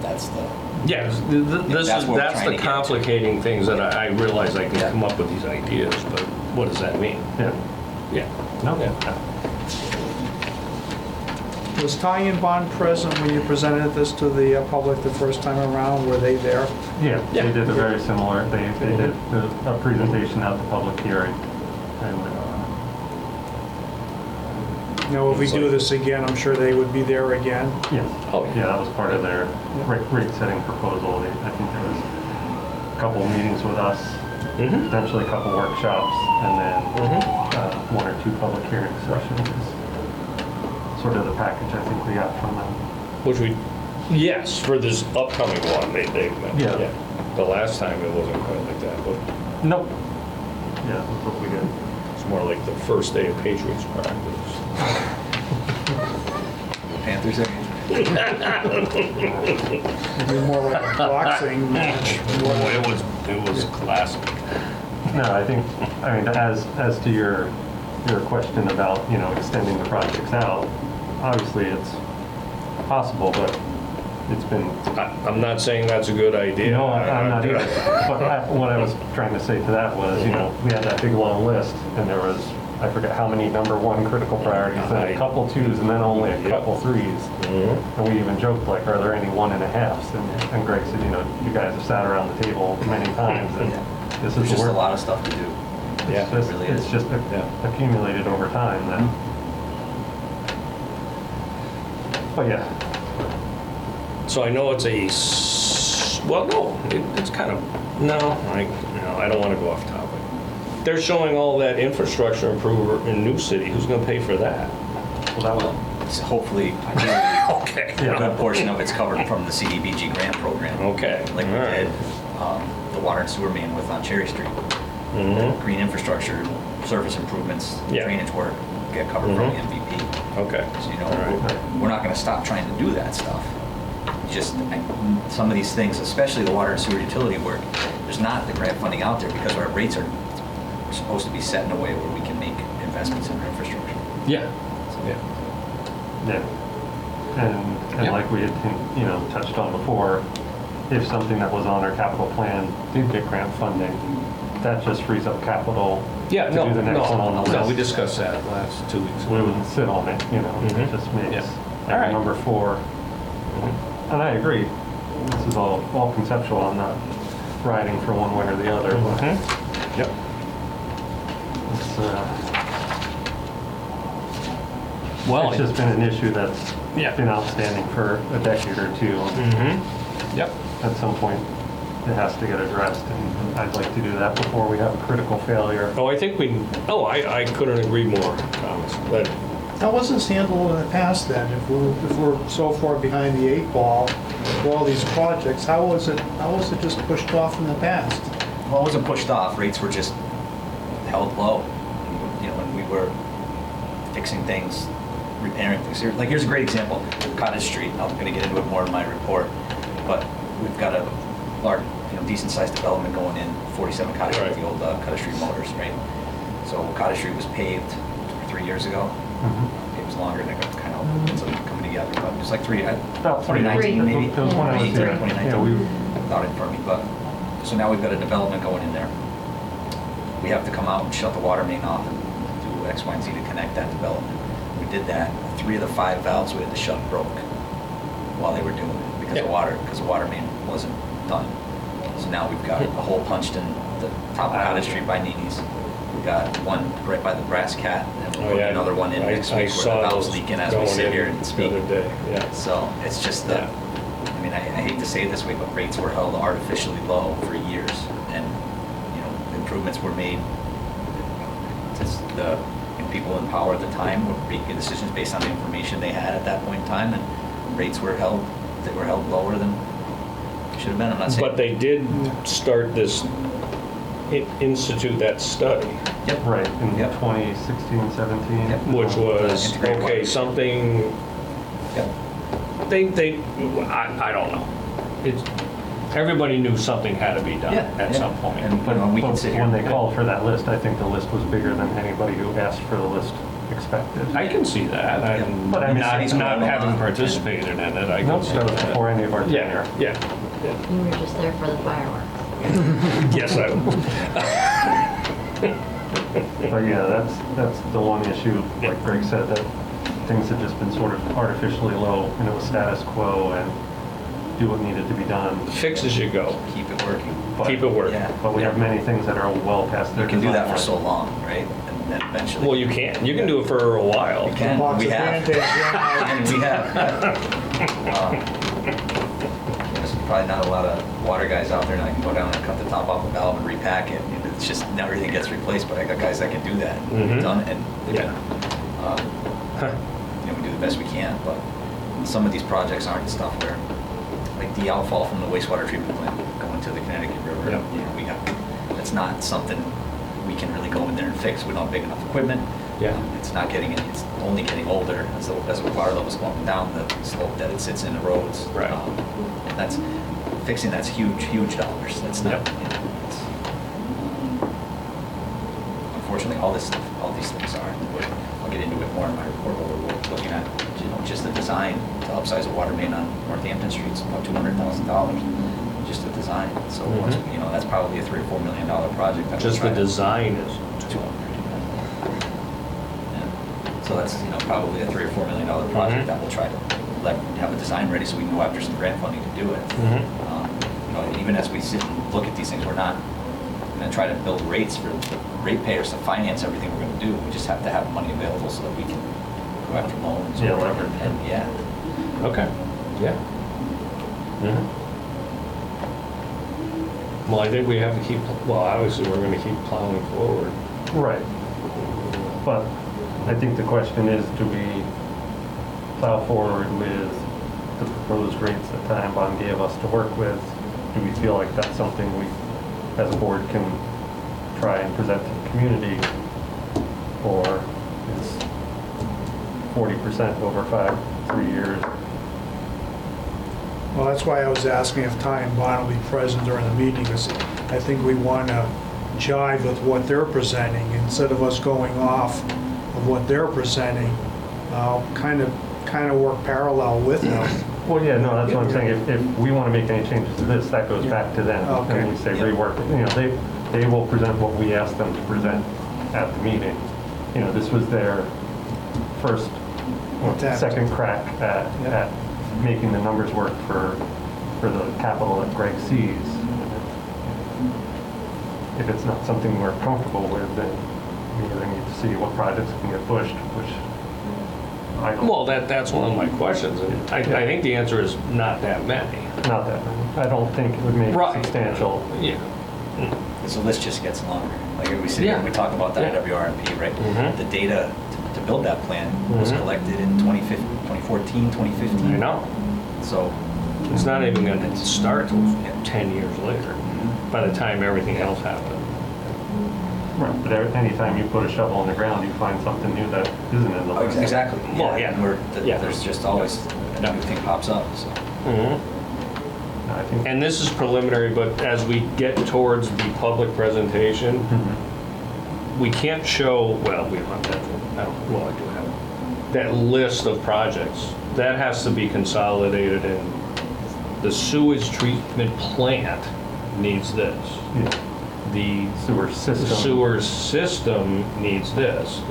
S5: That's the.
S4: Yes,
S5: That's what we're
S4: that's
S5: trying
S4: the
S5: to get to.
S4: complicating things that I realize I can come up with these ideas, but what does that mean? Yeah.
S2: No.
S7: Was Ty and Bond present when you presented this to the public the first time around? Were they there?
S2: Yeah, they did a very similar, they did a presentation at the public hearing. And
S7: Now, if we do this again, I'm sure they would be there again.
S2: yes, that was part of their rate setting proposal. I think there was a couple of meetings with us, potentially a couple workshops, and then 1 or 2 public hearing sessions. Sort of the package I think we got from them.
S4: Yes, for this upcoming one, they meant.
S2: Yeah.
S4: The last time it wasn't quite like that, but
S2: Nope. Yeah, that's what we did.
S4: it's more like the first day of Patriots practice.
S5: Panthers are.
S7: It'd be more like a boxing match.
S4: It was classic.
S2: No, I mean, as to your question about, extending the projects out, obviously it's possible, but it's been.
S4: I'm not saying that's a good idea.
S2: No, I'm not either. But what I was trying to say to that was, we had that big long list, and there was, I forget how many number 1 critical priorities, and a couple 2s, and then only a couple 3s. And we even joked, like, are there any 1.5s? And Greg said, you guys have sat around the table many times, and this is
S5: There's just
S2: the
S5: a
S2: work.
S5: lot of stuff to do.
S4: Yeah,
S2: It's just,
S5: it really
S2: it's
S5: is.
S2: just
S4: Yeah.
S2: accumulated over time then. But yeah,
S4: So I know it's well, no, it's kind of, no, I don't want to go off topic. They're showing all that infrastructure improver in New City. Who's going to pay for that?
S2: well, that was,
S5: It's hopefully, ideally,
S4: Okay.
S5: a good portion of it's covered from the CDBG grant program.
S4: Okay.
S5: Like we
S4: All right.
S5: did the water and sewer main with on Cherry Street.
S4: Mhm.
S5: Green infrastructure, surface improvements,
S4: Yeah.
S5: drainage work get covered from the
S4: Mhm.
S5: MVP.
S4: Okay.
S5: So, you know,
S4: All right.
S5: we're not gonna stop trying to do that stuff. Just, some of these things, especially the water and sewer utility work, there's not the grant funding out there because our rates are supposed to be set in a way where we can make investments in our infrastructure.
S4: Yeah.
S5: So,
S4: Yeah.
S2: yeah. And
S4: Yeah.
S2: like we had, touched on before, if something that was on our capital plan did get grant funding, that just frees up capital
S4: Yeah,
S2: to
S4: no,
S2: do the next one on the
S4: no,
S2: list.
S4: we discussed that last 2 weeks
S2: We
S4: ago.
S2: wouldn't sit on it, it
S4: Mhm.
S2: just makes
S4: Yeah.
S2: like
S4: All right.
S2: number 4. And I agree, this is all conceptual, I'm not riding for one way or the other, but
S4: Mhm. Yep.
S2: it's,
S4: Well,
S2: it's just been an issue that's
S4: Yeah.
S2: been outstanding for a decade or two.
S4: Mhm. Yep.
S2: At some point, it has to get addressed, and I'd like to do that before we have a critical failure.
S4: Oh, I couldn't agree more, Thomas. But
S7: How was this handled in the past then? If we're so far behind the 8 ball for all these projects, how was it just pushed off in the past?
S5: Well, it wasn't pushed off, rates were just held low. You know, when we were fixing things, repairing things. Like, here's a great example, Cottage Street. I'm gonna get into it more in my report, but we've got a large, decent sized development going in, 47 Cottage Street,
S4: Right.
S5: the old Cottage Street Motors, right? So Cottage Street was paved 3 years ago.
S2: Mhm.
S5: It was longer than it kind of ends up coming together, but it was like
S2: About
S5: 2019 maybe.
S2: It was when I was
S5: 2018,
S2: there.
S5: 2019.
S2: Yeah, we,
S5: Without it for me, but, so now we've got a development going in there. We have to come out and shut the water main off and do X, Y, and Z to connect that development. We did that, 3 of the 5 valves we had to shut broke while they were doing it because the water main wasn't done. So now we've got a hole punched in the top of Cottage Street by Nini's. We've got one right by the Brass Cat, and we'll
S4: Oh,
S5: put
S4: yeah.
S5: another one in next week where
S4: saw
S5: the valves
S4: those
S5: leaking as we
S4: going
S5: sit
S4: in
S5: here and
S4: the
S5: speak.
S4: other day. Yeah.
S5: So it's just the,
S4: Yeah.
S5: I mean, I hate to say it this way, but rates were held artificially low for years, and improvements were made. Just the people in power at the time were making decisions based on the information they had at that point in time, and rates were held. They were held lower than should have been. I'm not saying.
S4: But they did start this, institute that study,
S5: Yep.
S2: right, in
S5: Yep.
S2: 2016, 17.
S5: Yep.
S4: which was,
S5: Integrated
S4: okay,
S5: water.
S4: something,
S5: Yep.
S4: I don't know. It's, everybody knew something had to be done
S5: Yeah,
S4: at
S5: yeah.
S4: some point.
S5: And
S2: But
S5: we can sit here.
S2: when they called for that list, I think the list was bigger than anybody who asked for the list expected.
S4: I can see that. I'm
S2: But I mean,
S4: not,
S5: cities
S4: not
S5: going
S4: having
S5: on.
S4: participated in it, I can
S2: Nope,
S4: see
S2: that was
S4: that.
S2: before any of our tenure.
S4: Yeah, yeah.
S3: You were just there for the fireworks.
S4: Yes, I would.
S2: But yeah, that's the one issue, like Greg said, that things had just been sort of artificially low, and it was status quo, and do what needed to be done.
S4: Fix as you go.
S5: Keep it working.
S2: But-
S4: Keep it working.
S5: Yeah.
S2: But we have many things that are well past their
S5: You can do that
S2: design
S5: for so
S2: line.
S5: long, right? And then eventually.
S4: Well, you can. You can do it for a while.
S5: You can.
S7: Box
S5: We
S7: of
S5: have.
S7: Band-Aids, yeah.
S5: And we have. There's probably not a lot of water guys out there that can go down and cut the top off the valve and repack it. It's just, now everything gets replaced, but I got guys that can do that.
S4: Mhm.
S5: We've done it, and they've
S4: Yeah.
S5: been, we do the best we can, but some of these projects aren't stuff where, like the outfall from the wastewater treatment plant going to the Connecticut River,
S4: Yeah.
S5: that's not something we can really go in there and fix. We don't have big enough equipment.
S4: Yeah.
S5: It's not getting, it's only getting older as the water level's going down the slope that it sits in the roads.
S4: Right.
S5: That's, fixing that's huge dollars. That's not,
S4: Yep.
S5: it's, unfortunately, all these things are. I'll get into it more in my report, where we're looking at, just the design to upsize a water main on Northampton Street, it's about $200,000, just the design. So, once, that's probably a $3 or $4 million project. that we'll
S4: Just the
S5: try to-
S4: design is
S5: 200. Yeah. So that's, probably a $3 or $4 million project
S4: Mhm.
S5: that we'll try to have a design ready so we can go after some grant funding to do it.
S4: Mhm.
S5: Even as we sit and look at these things, we're not gonna try to build rates for the ratepayers to finance everything we're gonna do. We just have to have money available so that we can go after loans or
S2: Yeah,
S5: whatever.
S2: leverage.
S5: And yeah,
S4: Okay, yeah. Mhm. Well, I think we have to keep, well, obviously, we're gonna keep plowing forward.
S2: Right. But I think the question is, do we plow forward with the proposed rates that Time Bond gave us to work with? Do we feel like that's something we, as a board, can try and present to the community? Or is 40% over 3 years?
S7: Well, that's why I was asking if Ty and Bond will be present during the meeting, because I think we want to jive with what they're presenting, instead of us going off of what they're presenting, kind of work parallel with them.
S2: Well, yeah, no, that's what I'm saying. If we want to make any changes to this, that goes back to them.
S7: Okay.
S2: And we say
S5: Yeah.
S2: rework it. You know, they will present what we ask them to present at the meeting. You know, this was their first, or
S7: Attempt.
S2: second crack at making the numbers work for the capital that Greg sees. If it's not something we're comfortable with, then we either need to see what projects can get pushed, which I don't.
S4: Well, that's one of my questions, and I think the answer is not that many.
S2: Not that many. I don't think it would make
S4: Right.
S2: substantial.
S4: Yeah.
S5: so this just gets longer. Like we said,
S4: Yeah.
S5: we talk about that
S4: Yeah.
S5: at WRMP, right?
S4: Mhm.
S5: The data to build that plan was
S4: Mhm.
S5: collected in 2014, 2015.
S4: I know.
S5: So,
S4: It's not even gonna start till
S5: Yeah.
S4: 10 years later, by the time everything else happened.
S2: Right, but anytime you put a shovel in the ground, you find something new that isn't in the list.
S5: exactly.
S4: Well, yeah.
S5: And
S4: Yeah.
S5: there's just always a new thing pops up, so.
S4: Mhm.
S2: I think,
S4: And this is preliminary, but as we get towards the public presentation, we can't show, well, we don't have that, I do have it. That list of projects. That has to be consolidated in the sewage treatment plant needs this.
S2: yeah,
S4: The
S2: sewer system.
S4: sewer system needs this.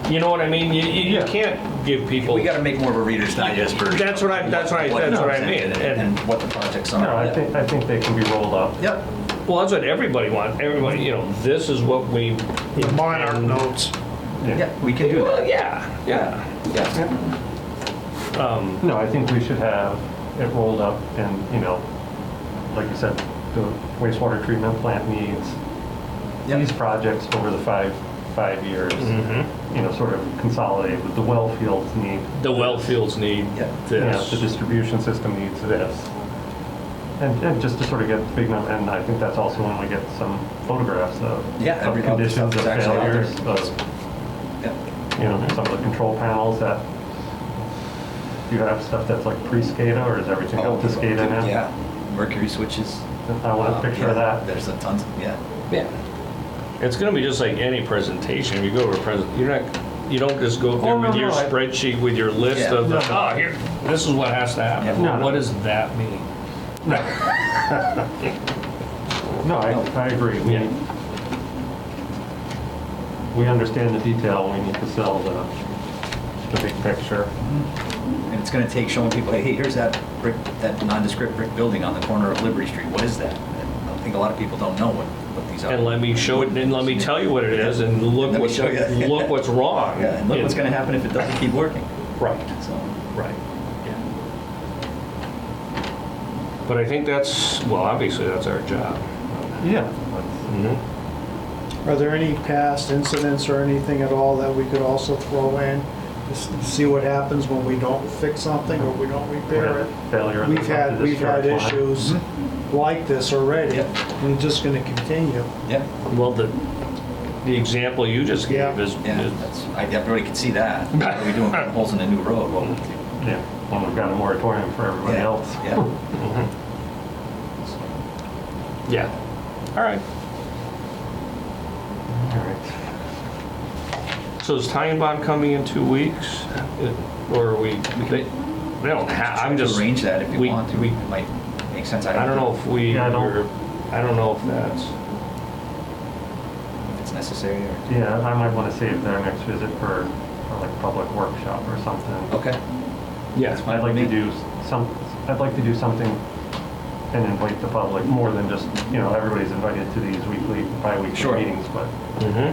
S4: You know what I mean? You
S2: Yeah.
S4: can't give people.
S5: We gotta make more of a Reader's Digest version.
S4: That's what I mean.
S5: What
S4: And-
S5: And what the projects
S2: No,
S5: are.
S2: I think they can be rolled up.
S5: Yep.
S4: Well, that's what everybody wants. Everybody, this is what we.
S7: The Monarch
S4: intend-
S7: notes.
S5: Yeah, we can do
S4: Well,
S5: that.
S4: yeah.
S2: No, I think we should have it rolled up and, like you said, the wastewater treatment plant needs
S5: Yep.
S2: these projects over the five years,
S4: Mhm.
S2: sort of consolidated with the well fields need.
S4: The well fields need
S5: Yeah.
S2: The
S4: this.
S2: distribution system needs this. And just to sort of get the big number, and I think that's also when we get some photographs of
S5: Yeah,
S2: of
S5: every- all the
S2: conditions,
S5: stuff
S2: of
S5: is actually out there.
S2: failures, of,
S5: Yep.
S2: some of the control panels that, do you have stuff that's like pre-SCADA, or is everything up to SCADA now?
S5: Yeah, Mercury switches.
S2: I want a picture of
S5: Yeah,
S2: that.
S5: There's a tons, yeah.
S4: Yeah. It's gonna be just like any presentation. If you go to a you don't just go there
S2: Oh,
S4: with
S2: no,
S4: your
S2: no, I-
S4: spreadsheet with your list
S5: Yeah.
S4: of,
S2: No, no.
S4: here, this is what has to happen.
S5: Yeah.
S2: No, no.
S4: What does that mean?
S2: No, I agree. We understand the detail, we need to sell the big picture.
S5: And it's gonna take showing people, hey, here's that brick, that nondescript brick building on the corner of Liberty Street. What is that? And I think a lot of people don't know what these are.
S4: And let me show it, and let me tell you what it is, and look
S5: Let me
S4: what,
S5: show you.
S4: look what's wrong.
S5: Yeah, and look what's gonna happen if it doesn't keep working.
S4: Right,
S5: So,
S4: right, yeah. But I think that's, well, obviously, that's our job.
S2: Yeah.
S4: Mhm.
S7: Are there any past incidents or anything at all that we could also throw in to see what happens when we don't fix something or we don't repair it?
S2: Failure. of the
S7: We've had
S2: discharge line.
S7: issues like this already,
S5: Yep.
S7: and it's just gonna continue.
S5: yeah,
S4: Well, the example you just gave
S7: Yeah.
S4: is,
S5: yeah, everybody can see that. What are we doing, putting holes in a new road? Well,
S2: Yeah, when we've got a moratorium for everybody
S5: yeah,
S2: else.
S5: Yeah.
S4: Mhm. Yeah, all right.
S2: All right.
S4: So is Ty and Bond coming in 2 weeks? Or are we, they don't have, I'm just.
S5: Arrange that if you
S4: we-
S5: want to.
S4: we-
S5: It might make sense.
S4: I don't know if we,
S2: Yeah, I don't-
S4: I don't know if that's,
S5: if it's necessary or.
S2: Yeah, I might want to save their next visit for like public workshop or something.
S5: Okay.
S4: yeah.
S2: I'd like to do something and invite the public more than just, everybody's invited to these weekly, bi-weekly
S5: Sure.
S2: meetings, but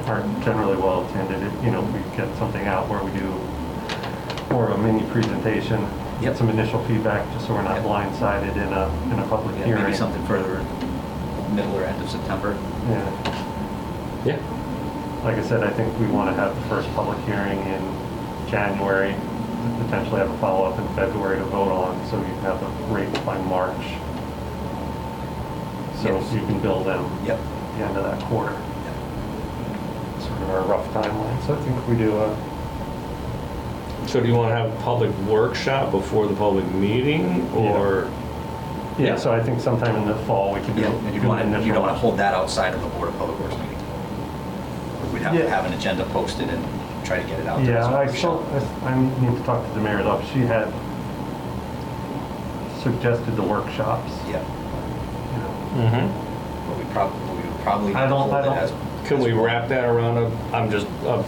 S2: aren't generally well attended. We get something out where we do more of a mini presentation,
S5: Yep.
S2: get some initial feedback, just so we're not
S5: Yep.
S2: blindsided in a public
S5: Yeah,
S2: hearing.
S5: maybe something further, middle or end of September.
S2: Yeah.
S4: Yeah.
S2: Like I said, I think we want to have the first public hearing in January, potentially have a follow-up in February to vote on, so you have the rates by March. So
S5: Yes.
S2: you can bill them
S5: Yep.
S2: at the end of that quarter. Sort of our rough timeline. So I think we do
S4: So do you want to have a public workshop before the public meeting, or?
S2: yeah, so I think sometime in the fall we can do.
S5: Yeah, and you
S2: do an
S5: don't
S2: initial-
S5: want to hold that outside of the Board of Public Works meeting. We'd have to
S2: Yeah.
S5: have an agenda posted and try to get it out there.
S2: Yeah,
S5: as a
S2: I
S5: workshop.
S2: need to talk to the mayor's office. She had suggested the workshops.
S5: Yeah,
S4: Mm-hmm.
S5: but we would probably
S2: I don't-
S5: hold it as.
S4: Can we
S5: as well.
S4: wrap that around a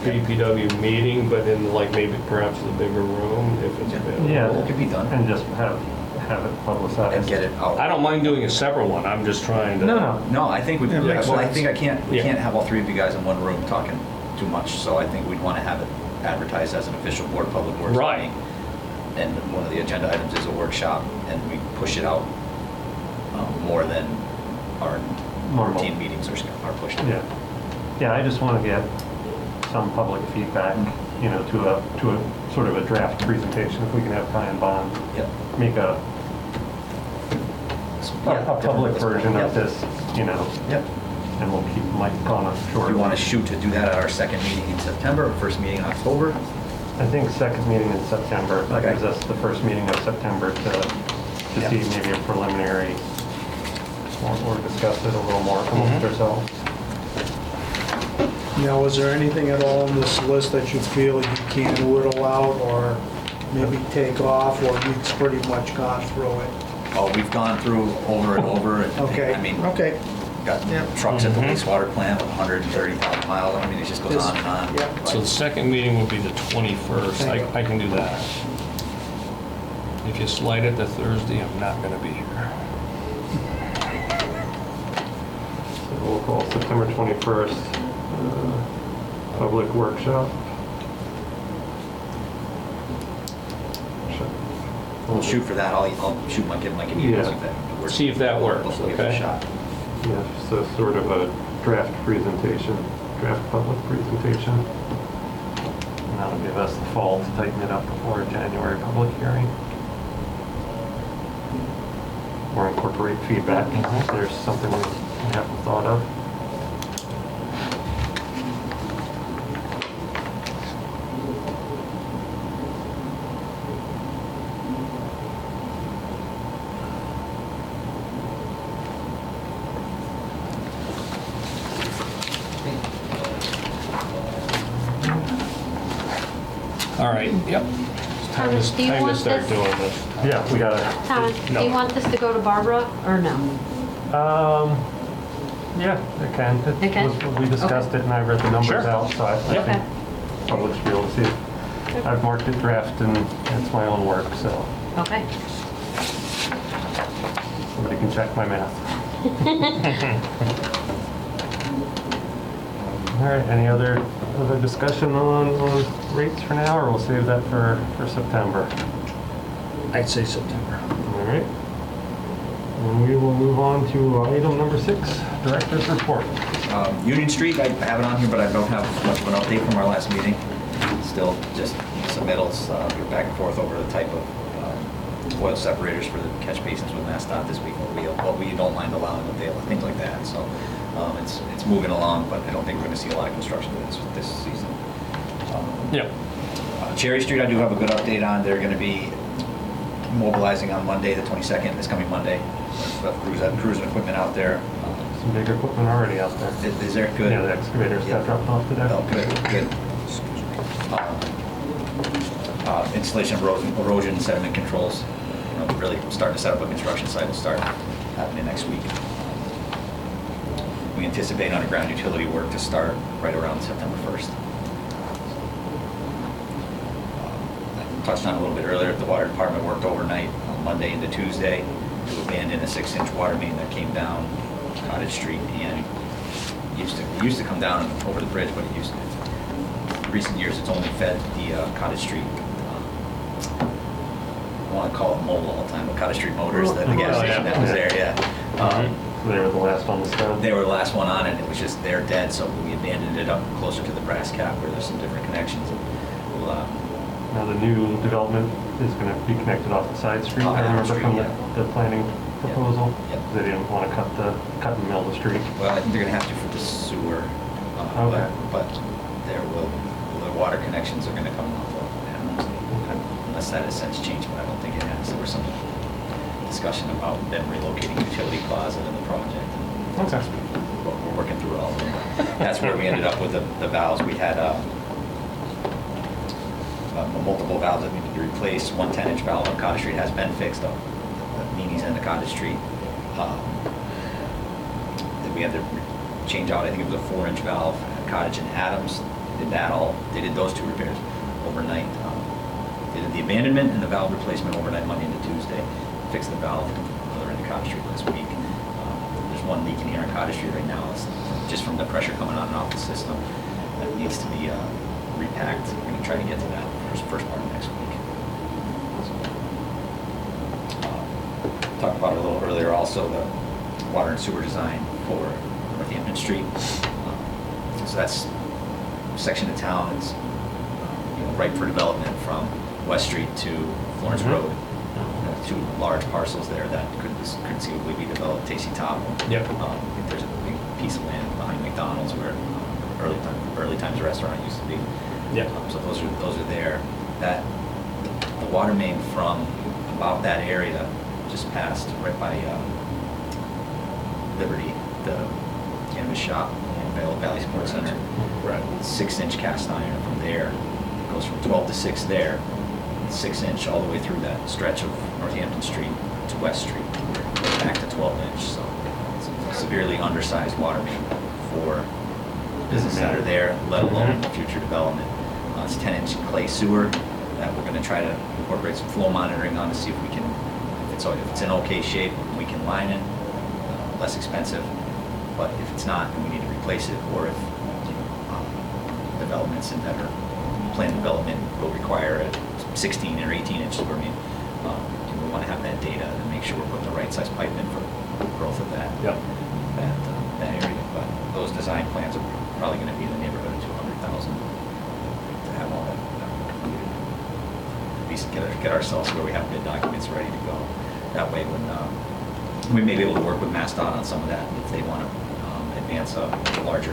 S4: BPW meeting, but in like maybe perhaps the bigger room if it's available?
S2: Yeah.
S5: It could be done
S2: And just have it publicized.
S5: and get it out.
S4: I don't mind doing a separate one, I'm just trying to.
S2: No.
S5: No, I think we,
S2: Yeah, makes
S5: well, I
S2: sense.
S5: think we
S4: Yeah.
S5: can't have all three of you guys in one room talking too much, so I think we'd want to have it advertised as an official Board of Public Works
S4: Right.
S5: meeting. And one of the agenda items is a workshop, and we push it out more than our
S2: Normal.
S5: routine meetings are pushed.
S2: Yeah. Yeah, I just want to get some public feedback, to a sort of a draft presentation, if we can have Ty and Bond
S5: Yep.
S2: make a public version
S5: Yep.
S2: of this,
S5: Yep.
S2: and we'll keep Mike on a
S5: Do
S2: short.
S5: you want to shoot to do that at our second meeting in September or first meeting in October?
S2: I think second meeting in September, that
S5: Okay.
S2: gives us the first meeting of September to
S5: Yep.
S2: see maybe a preliminary, or discuss it a little more amongst ourselves.
S7: Now, is there anything at all on this list that you feel you can whittle out or maybe take off, or you've pretty much gone through it?
S5: Oh, we've gone through over and over. And,
S7: Okay,
S5: I mean,
S7: okay.
S5: got
S7: Yeah.
S5: trucks at the wastewater plant with 130,000 miles. I mean, it just goes on and on.
S7: Yeah.
S4: So the second meeting will be the 21st, I can do that. If you slide it to Thursday, I'm not gonna be here.
S2: So we'll call September 21st, public workshop.
S5: We'll shoot for that. I'll shoot give Mike an email.
S2: Yeah.
S5: See if that works.
S4: See if that works,
S5: We'll give it a
S4: okay?
S5: shot.
S2: Yeah, so sort of a draft presentation, draft public presentation. And that'll give us the fall to tighten it up before a January public hearing. Or incorporate feedback if there's something we haven't thought of.
S4: All right, yep. It's time
S3: Thomas, do you
S4: to
S3: want
S4: start
S3: this?
S4: doing this.
S2: Yeah, we gotta,
S3: Thomas, do
S4: No.
S3: you want this to go to Barbara or no?
S2: yeah, it can.
S3: It can?
S2: We discussed it and I read the numbers
S4: Sure.
S2: out, so I
S3: Okay.
S2: think public should be able to see it. I've marked it draft and it's my own work, so
S3: Okay.
S2: somebody can check my math. All right, any other discussion on rates for now, or we'll save that for September?
S4: I'd say September.
S2: All right. And we will move on to item number 6, Director's Report.
S5: Union Street, I have it on here, but I don't have much of an update from our last meeting. Still just submittals, we're back and forth over the type of oil separators for the catch basins with MassDOT this week. What we don't mind allowing available, things like that. So it's moving along, but I don't think we're going to see a lot of construction this season.
S4: Yep.
S5: Cherry Street, I do have a good update on. They're going to be mobilizing on Monday, the 22nd, this coming Monday. Crews and equipment out there.
S2: Some big equipment already out there.
S5: Is there good?
S2: Yeah, the excavators
S5: Yeah.
S2: got dropped off today.
S5: Oh, good. Installation of erosion and sediment controls. Really starting to set up a construction site will start happening next week. We anticipate underground utility work to start right around September 1st. I touched on it a little bit earlier, the water department worked overnight on Monday into Tuesday. to abandon a 6-inch water main that came down Cottage Street and it used to come down over the bridge, but it used to, in recent years, it's only fed the Cottage Street, I want to call it Mobile all the time, but Cottage Street Motors, the gas station that was there, yeah.
S2: They were the last on the stone.
S5: They were the last one on it, it was just, they're dead, so we abandoned it up closer to the brass cap where there's some different connections. We'll,
S2: Now, the new development is going to be connected off the side street.
S5: Off
S2: I
S5: Adams
S2: remember
S5: Street,
S2: from the planning proposal.
S5: Yep.
S2: They didn't want to cut and mill the street.
S5: Well, I think they're gonna have to for the sewer.
S2: Okay.
S5: But the water connections are gonna come off of Adams,
S2: Okay.
S5: unless that has since changed, but I don't think it has. There was some discussion about them relocating utility plaza in the project.
S2: Okay.
S5: But we're working through it all. That's where we ended up with the valves. We had multiple valves that needed to be replaced. One 10-inch valve on Cottage Street has been fixed up. The Meany's end of Cottage Street. Then we had to change out, I think it was a 4-inch valve at Cottage and Adams. They did those two repairs overnight. They did the abandonment and the valve replacement overnight, Monday into Tuesday. Fixed the valve at the other end of Cottage Street last week. There's one leak in here on Cottage Street right now. It's just from the pressure coming on and off the system. That needs to be repacked. We're gonna try to get to that first part of next week. Talked about it a little earlier also, the water and sewer design for Northampton Street. So that's a section of town that's ripe for development from West Street to Florence Road. Two large parcels there that could conceivably be developed. Tacy Top.
S4: Yep.
S5: I think there's a big piece of land behind McDonald's where early times restaurant used to be.
S4: Yeah.
S5: So those are there. That the water main from about that area just passed right by Liberty, the cannabis shop and Valley Sports Center.
S4: Right.
S5: 6-inch cast iron from there goes from 12 to 6 there. 6-inch all the way through that stretch of Northampton Street to West Street, back to 12-inch. So it's a severely undersized water main for businesses that are there, let alone future development. It's 10-inch clay sewer that we're going to try to incorporate some flow monitoring on to see if we can, if it's in okay shape, we can line it, less expensive. But if it's not, then we need to replace it, or if developments in that are planned development will require a 16 or 18-inch sewer main. We want to have that data and make sure we're putting the right size pipe in for growth of that that area. But those design plans are probably going to be in the neighborhood of $200,000 to have all that completed. At least get ourselves where we have bid documents ready to go. That way, when we may be able to work with MassDOT on some of that if they want to advance a larger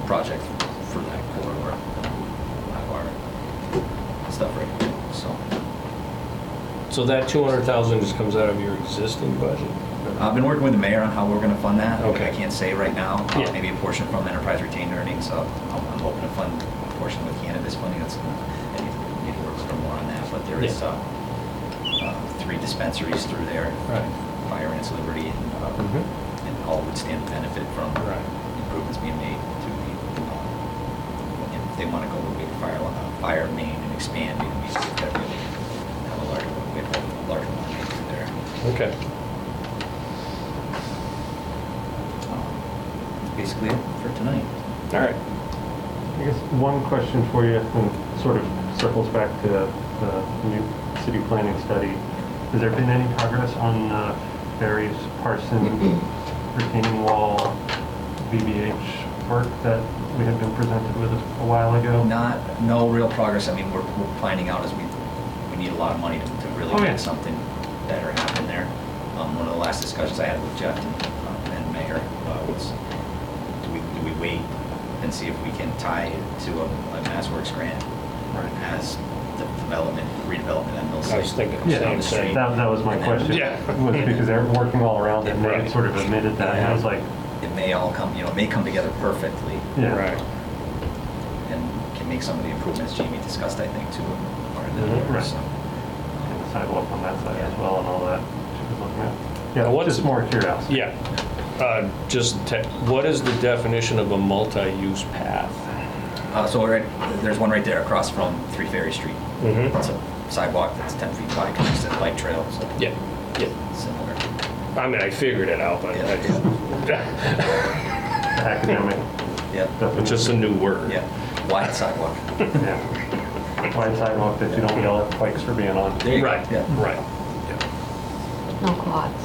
S5: project for that corridor. Have our stuff ready to go.
S4: So that 200,000 just comes out of your existing budget?
S5: I've been working with the mayor on how we're going to fund that.
S4: Okay.
S5: I can't say right now.
S4: Yeah.
S5: Maybe a portion from enterprise retained earnings. So I'm hoping to fund a portion with cannabis funding. I need to work a little more on that. But there is 3 dispensaries through there.
S4: Right.
S5: Fire Ants Liberty and all would stand to benefit from improvements being made to the. If they want to go with fire main and expand, we have a larger one through there.
S4: Okay.
S5: Basically it for tonight.
S4: All right.
S2: I guess one question for you, and sort of circles back to the new city planning study. Has there been any progress on Barry's Parson retaining wall BBH work that we had been presented with a while ago?
S5: No real progress. I mean, we're planning out as we need a lot of money to really get something better happen there. One of the last discussions I had with Jeff and Mayor was, do we wait and see if we can tie it to a MassWorks grant as the redevelopment at Mill City?
S4: I was thinking the
S2: Yeah,
S4: same thing.
S2: that was my question. Was because they're working all around it, and they sort of admitted that, and I was like,
S5: it may all come, it may come together perfectly.
S2: yeah.
S4: Right.
S5: And can make some of the improvements Jamie discussed, I think, too.
S2: Right.
S5: So,
S2: And the sidewalk on that side as well and all that she was looking at. Yeah,
S4: Now, what's-
S2: just more curiosity.
S4: Yeah. What is the definition of a multi-use path?
S5: so there's one right there across from 3 Ferry Street.
S4: Mm-hmm.
S5: It's a sidewalk that's 10 feet wide, connects to the bike trail. So
S4: Yeah.
S5: Similar.
S4: I mean, I figured it out, but
S2: Academic
S5: Yeah,
S4: it's
S2: definition.
S4: just a new word.
S5: yeah. Wide sidewalk.
S2: Yeah. Wide sidewalk that you don't yell at bikes for being on.
S5: There you go.
S4: Right,
S5: Yeah.
S4: right.
S3: No quads,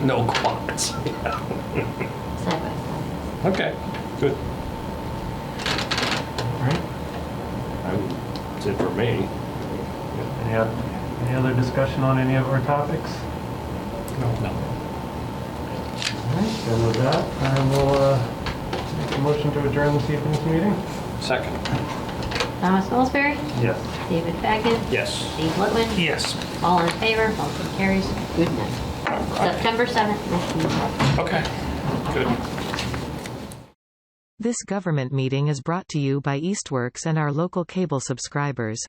S4: No quads.
S3: side by side.
S4: Okay, good.
S2: All right.
S4: That's it for me.
S2: Any other discussion on any of our topics?
S4: No.
S2: All right, and with that, I will make a motion to adjourn this evening's meeting.
S4: Second.
S3: Thomas Ellsbury,
S2: Yes.
S3: David Fagin,
S4: Yes.
S3: Steve Whitman,
S4: Yes.
S3: all in favor, motion carries. Good night. September 7th, next meeting.
S4: Okay, good.
S1: This government meeting is brought to you by Eastworks and our local cable subscribers.